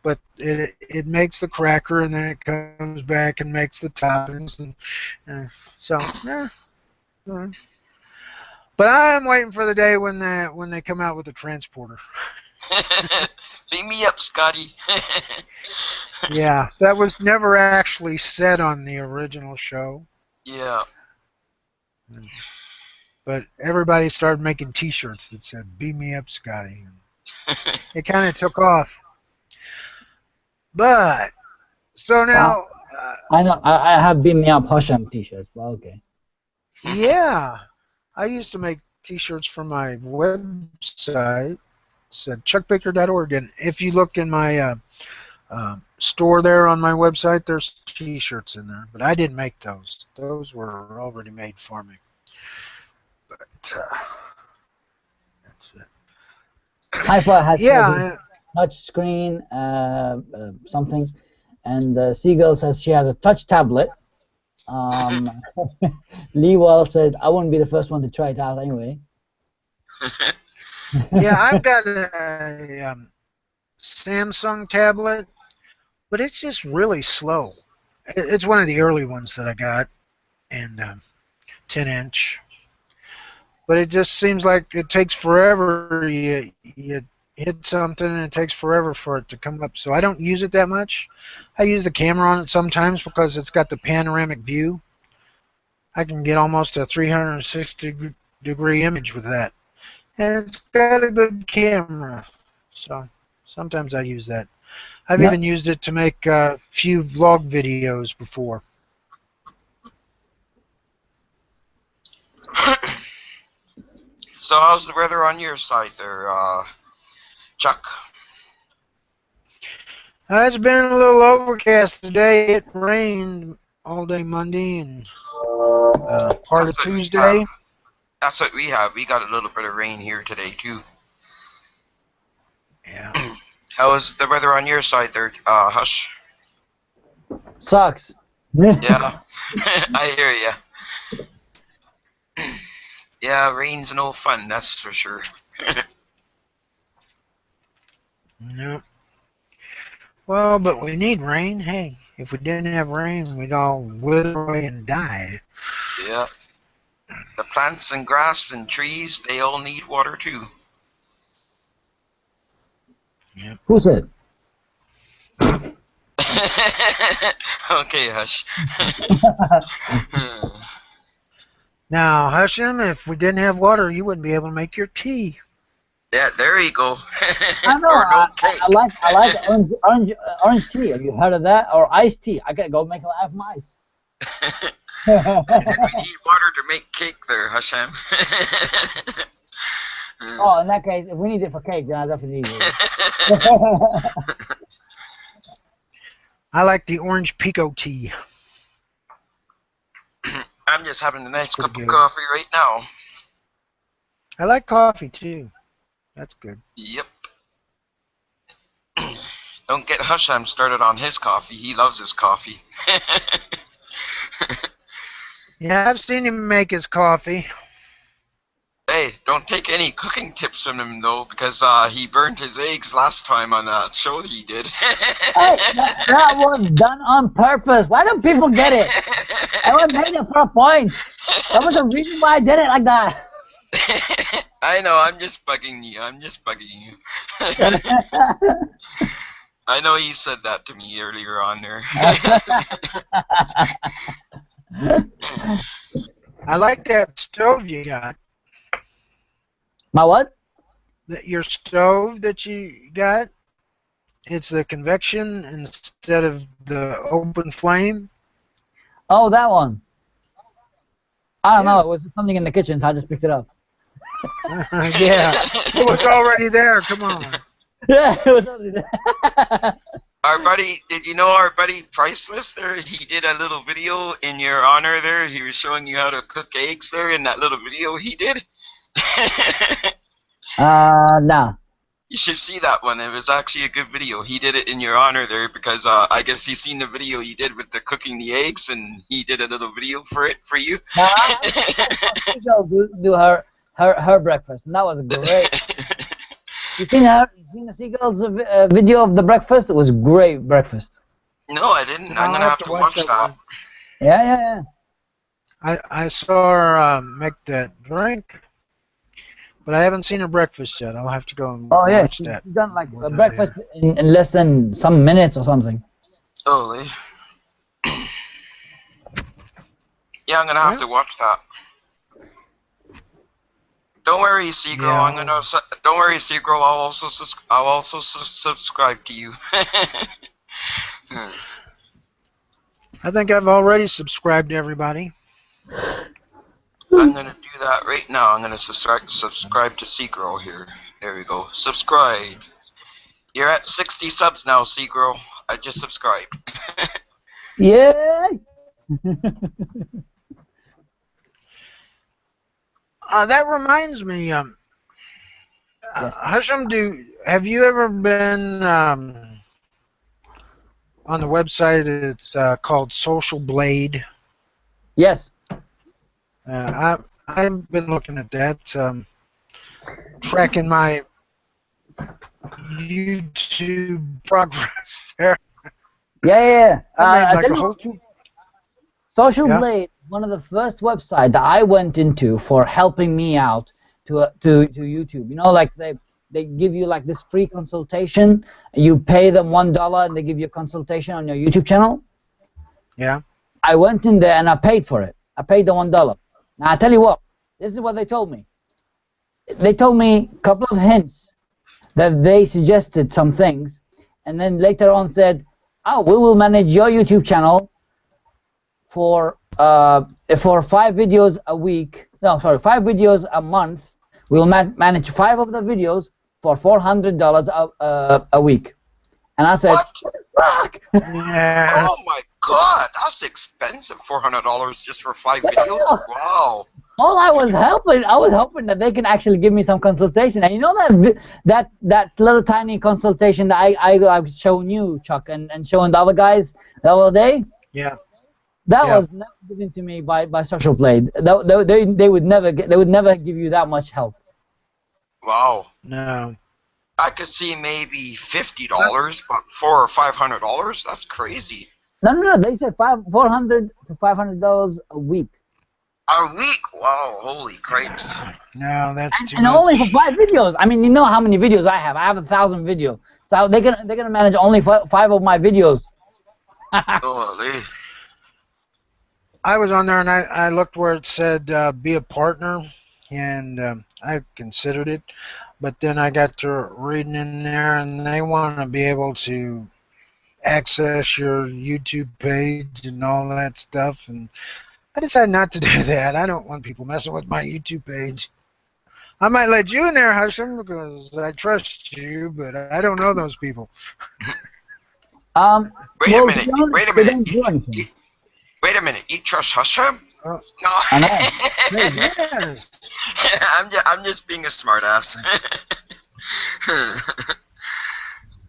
Speaker 1: but it makes the cracker, and then it comes back and makes the toppings, and so yeah. But I'm waiting for the day when they come out with the transporter.
Speaker 3: Beam me up, Scotty.
Speaker 1: Yeah, that was never actually said on the original show.
Speaker 3: Yeah.
Speaker 1: But everybody started making T-shirts that said "Beam me up, Scotty." It kind of took off. But so now,
Speaker 2: I know I have Beam Me Up Hosham T-shirts. Well, okay.
Speaker 1: Yeah, I used to make T-shirts from my website. It's at chuckbaker.org, and if you look in my store there on my website, there's T-shirts in there. But I didn't make those. Those were already made for me. But that's it.
Speaker 2: Haifa has
Speaker 1: Yeah.
Speaker 2: touch screen something, and Seagull says she has a touch tablet. Leewell said I wouldn't be the first one to try it out anyway.
Speaker 1: Yeah, I've got a Samsung tablet, but it's just really slow. It's one of the early ones that I got, and 10-inch. But it just seems like it takes forever. You hit something and it takes forever for it to come up. So I don't use it that much. I use the camera on it sometimes because it's got the panoramic view. I can get almost a 360-degree image with that. And it's got a good camera. So sometimes I use that. I've even used it to make a few vlog videos before.
Speaker 3: So how's the weather on your side there, Chuck?
Speaker 1: It's been a little overcast today. It rained all day Monday and part of Tuesday.
Speaker 3: That's what we have. We got a little bit of rain here today too.
Speaker 1: Yeah.
Speaker 3: How's the weather on your side there, Hush?
Speaker 2: Sucks.
Speaker 3: Yeah, I hear ya. Yeah, rain's no fun, that's for sure.
Speaker 1: No. Well, but we need rain. Hey, if we didn't have rain, we'd all wither away and die.
Speaker 3: Yeah. The plants and grass and trees, they all need water too.
Speaker 1: Yep.
Speaker 2: Who said?
Speaker 3: Okay, Hush.
Speaker 1: Now, Hushim, if we didn't have water, you wouldn't be able to make your tea.
Speaker 3: Yeah, there you go.
Speaker 2: I know.
Speaker 3: Or no cake.
Speaker 2: I like orange tea. Have you heard of that? Or iced tea? I gotta go make a have ice.
Speaker 3: We need water to make cake there, Hashem.
Speaker 2: Oh, in that case, if we need it for cake, then I definitely need it.
Speaker 1: I like the orange pico tea.
Speaker 3: I'm just having a nice cup
Speaker 1: Pretty
Speaker 3: of
Speaker 1: good.
Speaker 3: coffee right now.
Speaker 1: I like coffee too. That's good.
Speaker 3: Yep. Don't get Husham started on his coffee. He loves his coffee.
Speaker 1: Yeah, I've seen him make his coffee.
Speaker 3: Hey, don't take any cooking tips from him though, because he burned his eggs last time on that show that he did.
Speaker 2: Hey, that was done on purpose. Why don't people get it? I was made it for a point. That was the reason why I did it like that.
Speaker 3: I know, I'm just bugging you. I'm just bugging you. I know you said that to me earlier on there.
Speaker 1: I like that stove you got.
Speaker 2: My what?
Speaker 1: Your stove that you got. It's the convection instead of the open flame.
Speaker 2: Oh, that one. I don't know. It was something in the kitchen, so I just picked it up.
Speaker 1: Yeah, it was already there. Come on.
Speaker 2: Yeah, it was already there.
Speaker 3: Our buddy, did you know our buddy Priceless there? He did a little video in your honor there. He was showing you how to cook eggs there in that little video he did.
Speaker 2: Nah.
Speaker 3: You should see that one. It was actually a good video. He did it in your honor there because I guess he's seen the video you did with the cooking the eggs, and he did a little video for it for you.
Speaker 2: Nah, I do her breakfast, and that was great. You seen the Seagull's video of the breakfast? It was great breakfast.
Speaker 3: No, I didn't. I'm gonna have to watch that.
Speaker 2: Yeah.
Speaker 1: I saw her make that drink, but I haven't seen her breakfast yet. I'll have to go and watch that.
Speaker 2: She's done like a breakfast in less than some minutes or something.
Speaker 3: Holy. Yeah, I'm gonna have to watch that. Don't worry, Seagull.
Speaker 1: Yeah.
Speaker 3: Don't worry, Seagull. I'll also subscribe to you.
Speaker 1: I think I've already subscribed to everybody.
Speaker 3: I'm gonna do that right now. I'm gonna subscribe to Seagirl here. There we go. Subscribe. You're at 60 subs now, Seagirl. I just subscribed.
Speaker 2: Yeah.
Speaker 1: That reminds me,
Speaker 2: Yes.
Speaker 1: Hashem, have you ever been on the website? It's called Social Blade.
Speaker 2: Yes.
Speaker 1: I've been looking at that, tracking my YouTube progress there.
Speaker 2: Yeah.
Speaker 1: I made
Speaker 2: I
Speaker 1: like
Speaker 2: tell
Speaker 1: a
Speaker 2: you,
Speaker 1: whole two.
Speaker 2: Social
Speaker 1: Yeah.
Speaker 2: Blade, one of the first websites that I went into for helping me out to YouTube. You know, like they give you like this free consultation. You pay them $1 and they give you a consultation on your YouTube channel.
Speaker 1: Yeah.
Speaker 2: I went in there and I paid for it. I paid the $1. Now I tell you what, this is what they told me. They told me a couple of hints that they suggested some things, and then later on said, "Oh, we will manage your YouTube channel for 5 videos a week. No, sorry, 5 videos a month. We'll manage 5 of the videos for $400 a week." And I said,
Speaker 3: What?
Speaker 2: "Fuck!"
Speaker 1: Yeah.
Speaker 3: Oh my god, that's expensive. $400 just for 5 videos? Wow.
Speaker 2: All I was hoping that they can actually give me some consultation. And you know that little tiny consultation that I was showing you, Chuck, and showing the other guys the other day.
Speaker 1: Yeah.
Speaker 2: That
Speaker 1: Yeah.
Speaker 2: was never given to me by Social Blade. They would never give you that much help.
Speaker 3: Wow.
Speaker 1: No.
Speaker 3: I could see maybe $50, but $400 or $500? That's crazy.
Speaker 2: No. They said $400 to $500 a week.
Speaker 3: A week? Wow, holy cripes.
Speaker 1: No, that's too
Speaker 2: And
Speaker 1: much.
Speaker 2: only for 5 videos. I mean, you know how many videos I have. I have 1,000 videos. So they're gonna manage only 5 of my videos.
Speaker 3: Holy.
Speaker 1: I was on there and I looked where it said be a partner, and I considered it, but then I got to reading in there, and they want to be able to access your YouTube page and all that stuff, and I decided not to do that. I don't want people messing with my YouTube page. I might let you in there, Hashem, because I trust you, but I don't know those people.
Speaker 3: Wait a
Speaker 2: Well,
Speaker 3: minute.
Speaker 2: to be honest,
Speaker 3: Wait a
Speaker 2: they
Speaker 3: minute.
Speaker 2: don't do anything.
Speaker 3: Wait a minute. You trust Hashem?
Speaker 1: Oh.
Speaker 3: No.
Speaker 2: I know.
Speaker 1: Yes.
Speaker 3: I'm just being a smartass.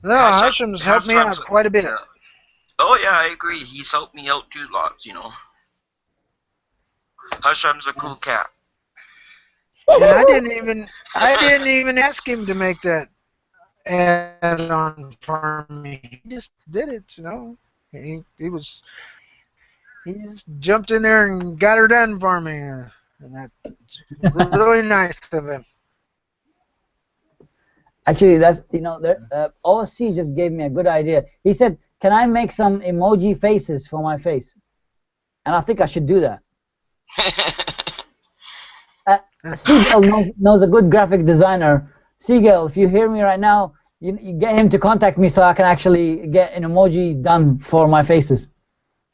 Speaker 1: No, Hashem's helped me out quite a bit.
Speaker 3: Yeah. Oh yeah, I agree. He's helped me out too lots, you know. Hashem's a cool cat.
Speaker 1: And I didn't even ask him to make that add-on for me. He just did it, you know. He just jumped in there and got her done for me, and that's really nice of him.
Speaker 2: Actually, that's OSC just gave me a good idea. He said, "Can I make some emoji faces for my face?" And I think I should do that. Siegel knows a good graphic designer. Siegel, if you hear me right now, you get him to contact me so I can actually get an emoji done for my faces.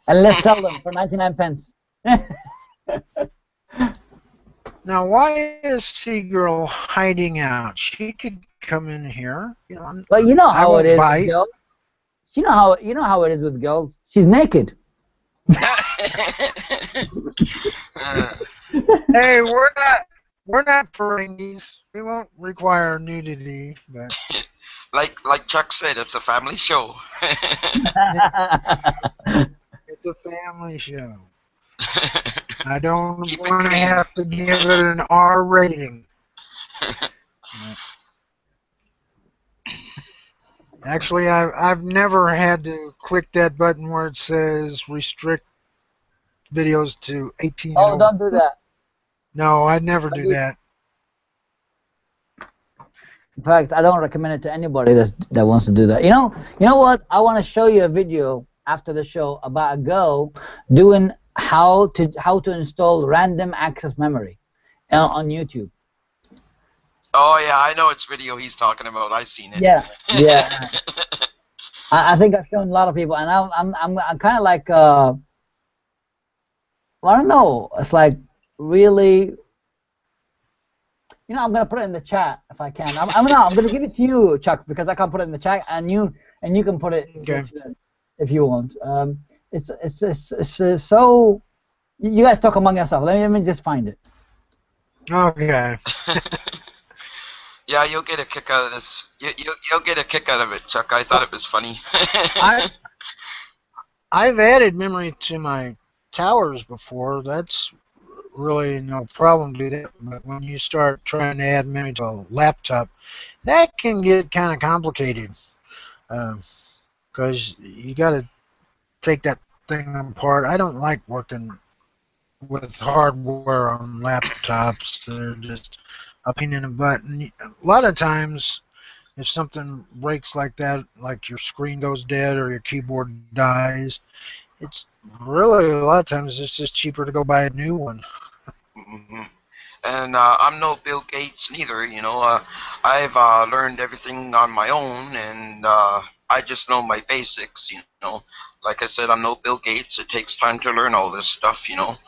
Speaker 2: And let's sell them for 99 pence.
Speaker 1: Now, why is Seagirl hiding out? She could come in here. You know,
Speaker 2: Well, you know
Speaker 1: I
Speaker 2: how
Speaker 1: won't
Speaker 2: it is
Speaker 1: bite.
Speaker 2: with girls. You know how it is with girls. She's naked.
Speaker 1: Hey, we're not Ferengis. We won't require nudity, but
Speaker 3: like Chuck said, it's a family show.
Speaker 1: it's a family show. I don't
Speaker 3: Keep it
Speaker 1: want to
Speaker 3: clean.
Speaker 1: have to give it an R rating. Actually, I've never had to click that button where it says restrict videos to 18
Speaker 2: Oh,
Speaker 1: and
Speaker 2: don't
Speaker 1: over.
Speaker 2: do that.
Speaker 1: No, I'd never do that.
Speaker 2: In fact, I don't recommend it to anybody that wants to do that. You know what? I want to show you a video after the show about a girl doing how to install random access memory on YouTube.
Speaker 3: Oh yeah, I know it's video he's talking about. I've seen it.
Speaker 2: Yeah. I think I've shown a lot of people, and I'm kind of like I don't know. It's like really. You know, I'm gonna put it in the chat if I can. I'm gonna give it to you, Chuck, because I can't put it in the chat, and you can put it
Speaker 1: Okay.
Speaker 2: if you want. It's so. You guys talk among yourselves. Let me just find it.
Speaker 1: Okay.
Speaker 3: Yeah, you'll get a kick out of this. You'll get a kick out of it, Chuck. I thought it was funny.
Speaker 1: I've added memory to my towers before. That's really no problem to do that. But when you start trying to add memory to a laptop, that can get kind of complicated because you got to take that thing apart. I don't like working with hardware on laptops. They're just a pain in the butt. And a lot of times, if something breaks like that, like your screen goes dead or your keyboard dies, it's really a lot of times it's just cheaper to go buy a new one.
Speaker 3: Mhm. And I'm no Bill Gates neither. You know, I've learned everything on my own, and I just know my basics. You know, like I said, I'm no Bill Gates. It takes time to learn all this stuff. You know.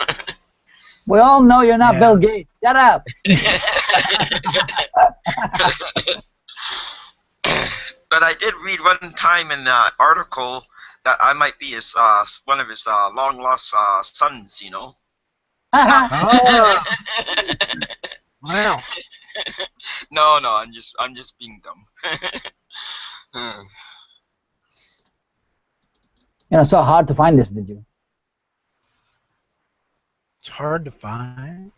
Speaker 2: We all know you're not
Speaker 1: Yeah.
Speaker 2: Bill Gates. Shut up.
Speaker 3: But I did read one time in an article that I might be his one of his long lost sons. You know.
Speaker 1: Oh, wow.
Speaker 3: No, I'm just being dumb.
Speaker 2: You know, it's so hard to find this video.
Speaker 1: It's hard to find.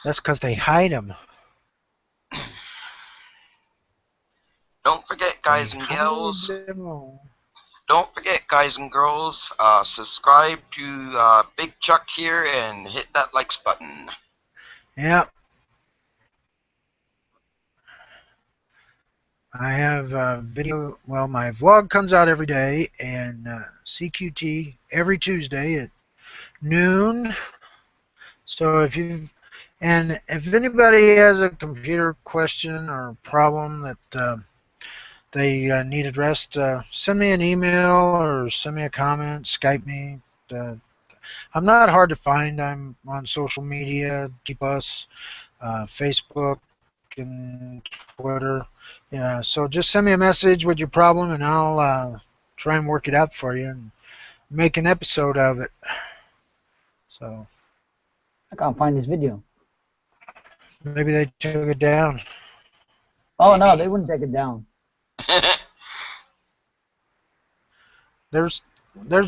Speaker 1: That's because they hide them.
Speaker 3: Don't forget, guys and gals. Don't forget, guys and girls, subscribe to Big Chuck here and hit that likes button.
Speaker 1: Yeah. I have a video. Well, my vlog comes out every day, and CQT every Tuesday at noon. So if anybody has a computer question or problem that they need addressed, send me an email or send me a comment, Skype me. I'm not hard to find. I'm on social media, G+, Facebook, and Twitter. Yeah, so just send me a message with your problem, and I'll try and work it out for you and make an episode of it. So
Speaker 2: I can't find this video.
Speaker 1: maybe they took it down.
Speaker 2: Oh no,
Speaker 3: Maybe.
Speaker 2: they wouldn't take it down.
Speaker 1: There's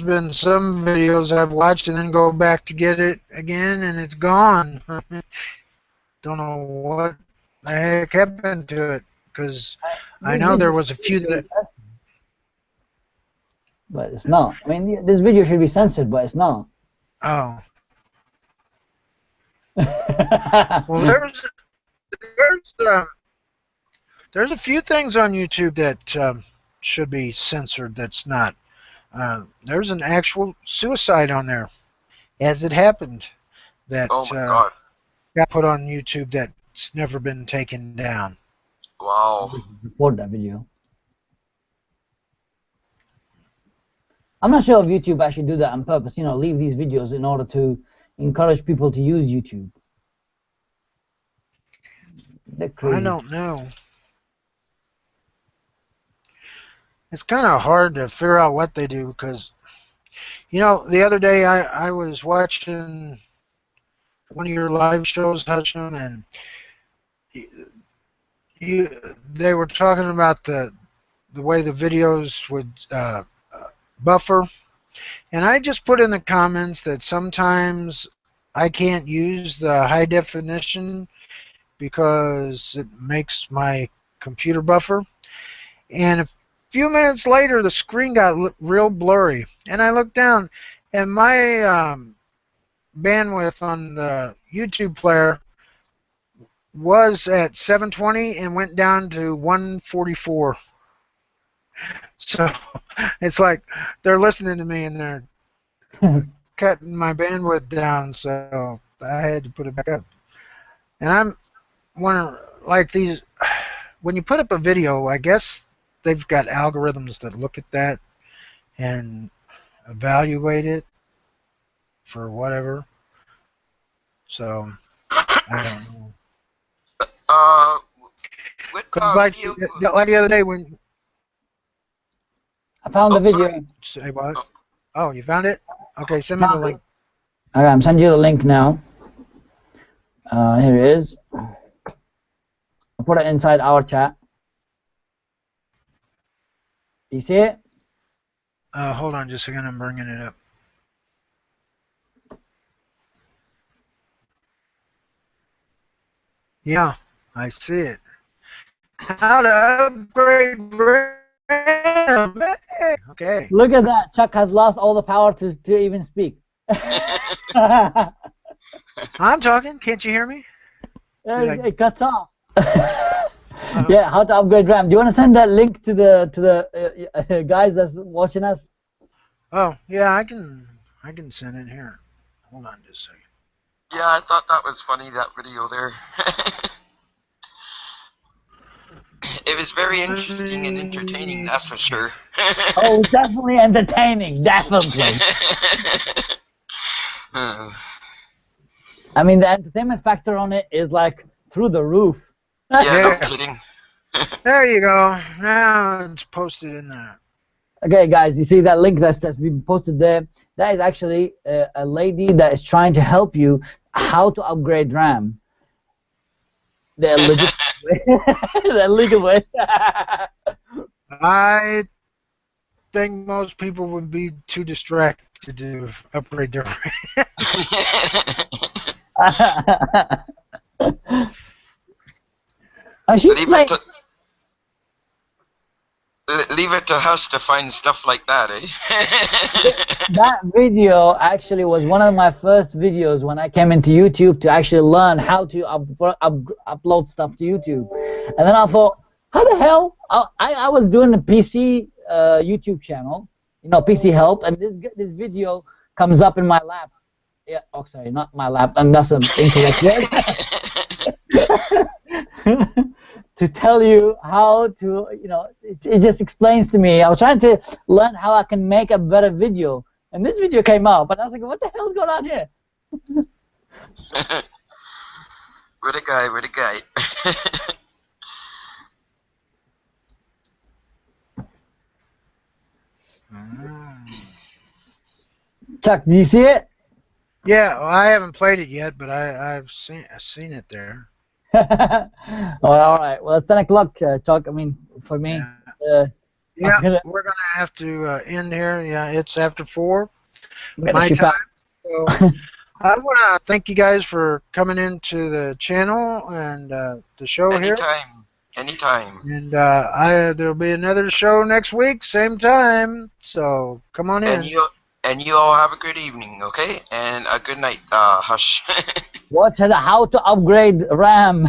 Speaker 1: been some videos I've watched and then go back to get it again, and it's gone. Don't know what the heck happened to it, because I know there was a few that.
Speaker 2: But it's not. I mean, this video should be censored, but it's not.
Speaker 1: Oh. Well, there's a few things on YouTube that should be censored. That's not. There's an actual suicide on there, as it happened, that
Speaker 3: Oh my God!
Speaker 1: got put on YouTube that's never been taken down.
Speaker 3: Wow.
Speaker 2: Report that video. I'm not sure if YouTube actually do that on purpose. You know, leave these videos in order to encourage people to use YouTube. They're crazy.
Speaker 1: I don't know. It's kind of hard to figure out what they do because, you know, the other day I was watching one of your live shows, Hutchum, and they were talking about the way the videos would buffer, and I just put in the comments that sometimes I can't use the high definition because it makes my computer buffer, and a few minutes later the screen got real blurry, and I looked down and my bandwidth on the YouTube player was at 720 and went down to 144. So it's like they're listening to me and they're cutting my bandwidth down, so I had to put it back up. And I'm wondering, like these, when you put up a video, I guess they've got algorithms that look at that and evaluate it for whatever. So I don't know.
Speaker 3: Uh, what
Speaker 1: Cause like
Speaker 3: video?
Speaker 1: the other day when
Speaker 2: I found the
Speaker 3: Oh,
Speaker 2: video.
Speaker 3: sorry.
Speaker 1: say what?
Speaker 3: Oh,
Speaker 1: Oh, you found it? Okay, send me the link.
Speaker 2: Okay, I'm sending you the link now. Here it is. I'll put it inside our chat. You see it?
Speaker 1: Hold on just a second. I'm bringing it up. Yeah, I see it. How to upgrade RAM. Hey, okay.
Speaker 2: Look at that. Chuck has lost all the power to even speak.
Speaker 1: I'm talking. Can't you hear me?
Speaker 2: It cuts off. Yeah, how to upgrade RAM. Do you want to send that link to the guys that's watching us?
Speaker 1: Oh, yeah, I can send it here. Hold on just a second.
Speaker 3: yeah, I thought that was funny, that video there. It was very interesting and entertaining, that's for sure.
Speaker 2: Oh, definitely entertaining. Definitely. I mean, the entertainment factor on it is like through the roof.
Speaker 3: Yeah, no
Speaker 1: Yeah.
Speaker 3: kidding.
Speaker 1: There you go. Now it's posted in there.
Speaker 2: Okay, guys, you see that link that's been posted there? That is actually a lady that is trying to help you how to upgrade RAM. The legit way. The legal way.
Speaker 1: I think most people would be too distracted to upgrade their RAM.
Speaker 2: She's playing.
Speaker 3: Leave it to us to find stuff like that, eh?
Speaker 2: That video actually was one of my first videos when I came into YouTube to actually learn how to upload stuff to YouTube. And then I thought, how the hell? I was doing a PC YouTube channel, you know, PC help, and this video comes up in my lap. Yeah, oh sorry, not my lap, and that's an incorrect word. To tell you how to, you know, it just explains to me. I was trying to learn how I can make a better video, and this video came up, and I was like, what the hell's going on here?
Speaker 3: Where the guy?
Speaker 2: Chuck, do you see it?
Speaker 1: Yeah, well, I haven't played it yet, but I've seen it there.
Speaker 2: All right. Well, it's 10 o'clock, Chuck. I mean, for me.
Speaker 1: Yeah, we're gonna have to end here. Yeah, it's after 4 my
Speaker 2: shoot
Speaker 1: time.
Speaker 2: out.
Speaker 1: So I want to thank you guys for coming into the channel and the show here.
Speaker 3: Anytime.
Speaker 1: And there'll be another show next week, same time. So come on in.
Speaker 3: And you all have a good evening, okay? And a good night, Hush.
Speaker 2: Watch how to upgrade RAM.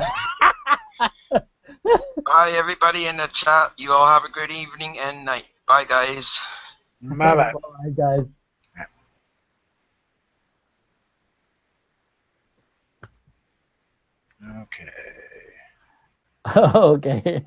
Speaker 3: Bye, everybody in the chat. You all have a good evening and night. Bye, guys.
Speaker 1: Bye-bye.
Speaker 2: Bye, guys.
Speaker 1: Okay.
Speaker 2: Okay.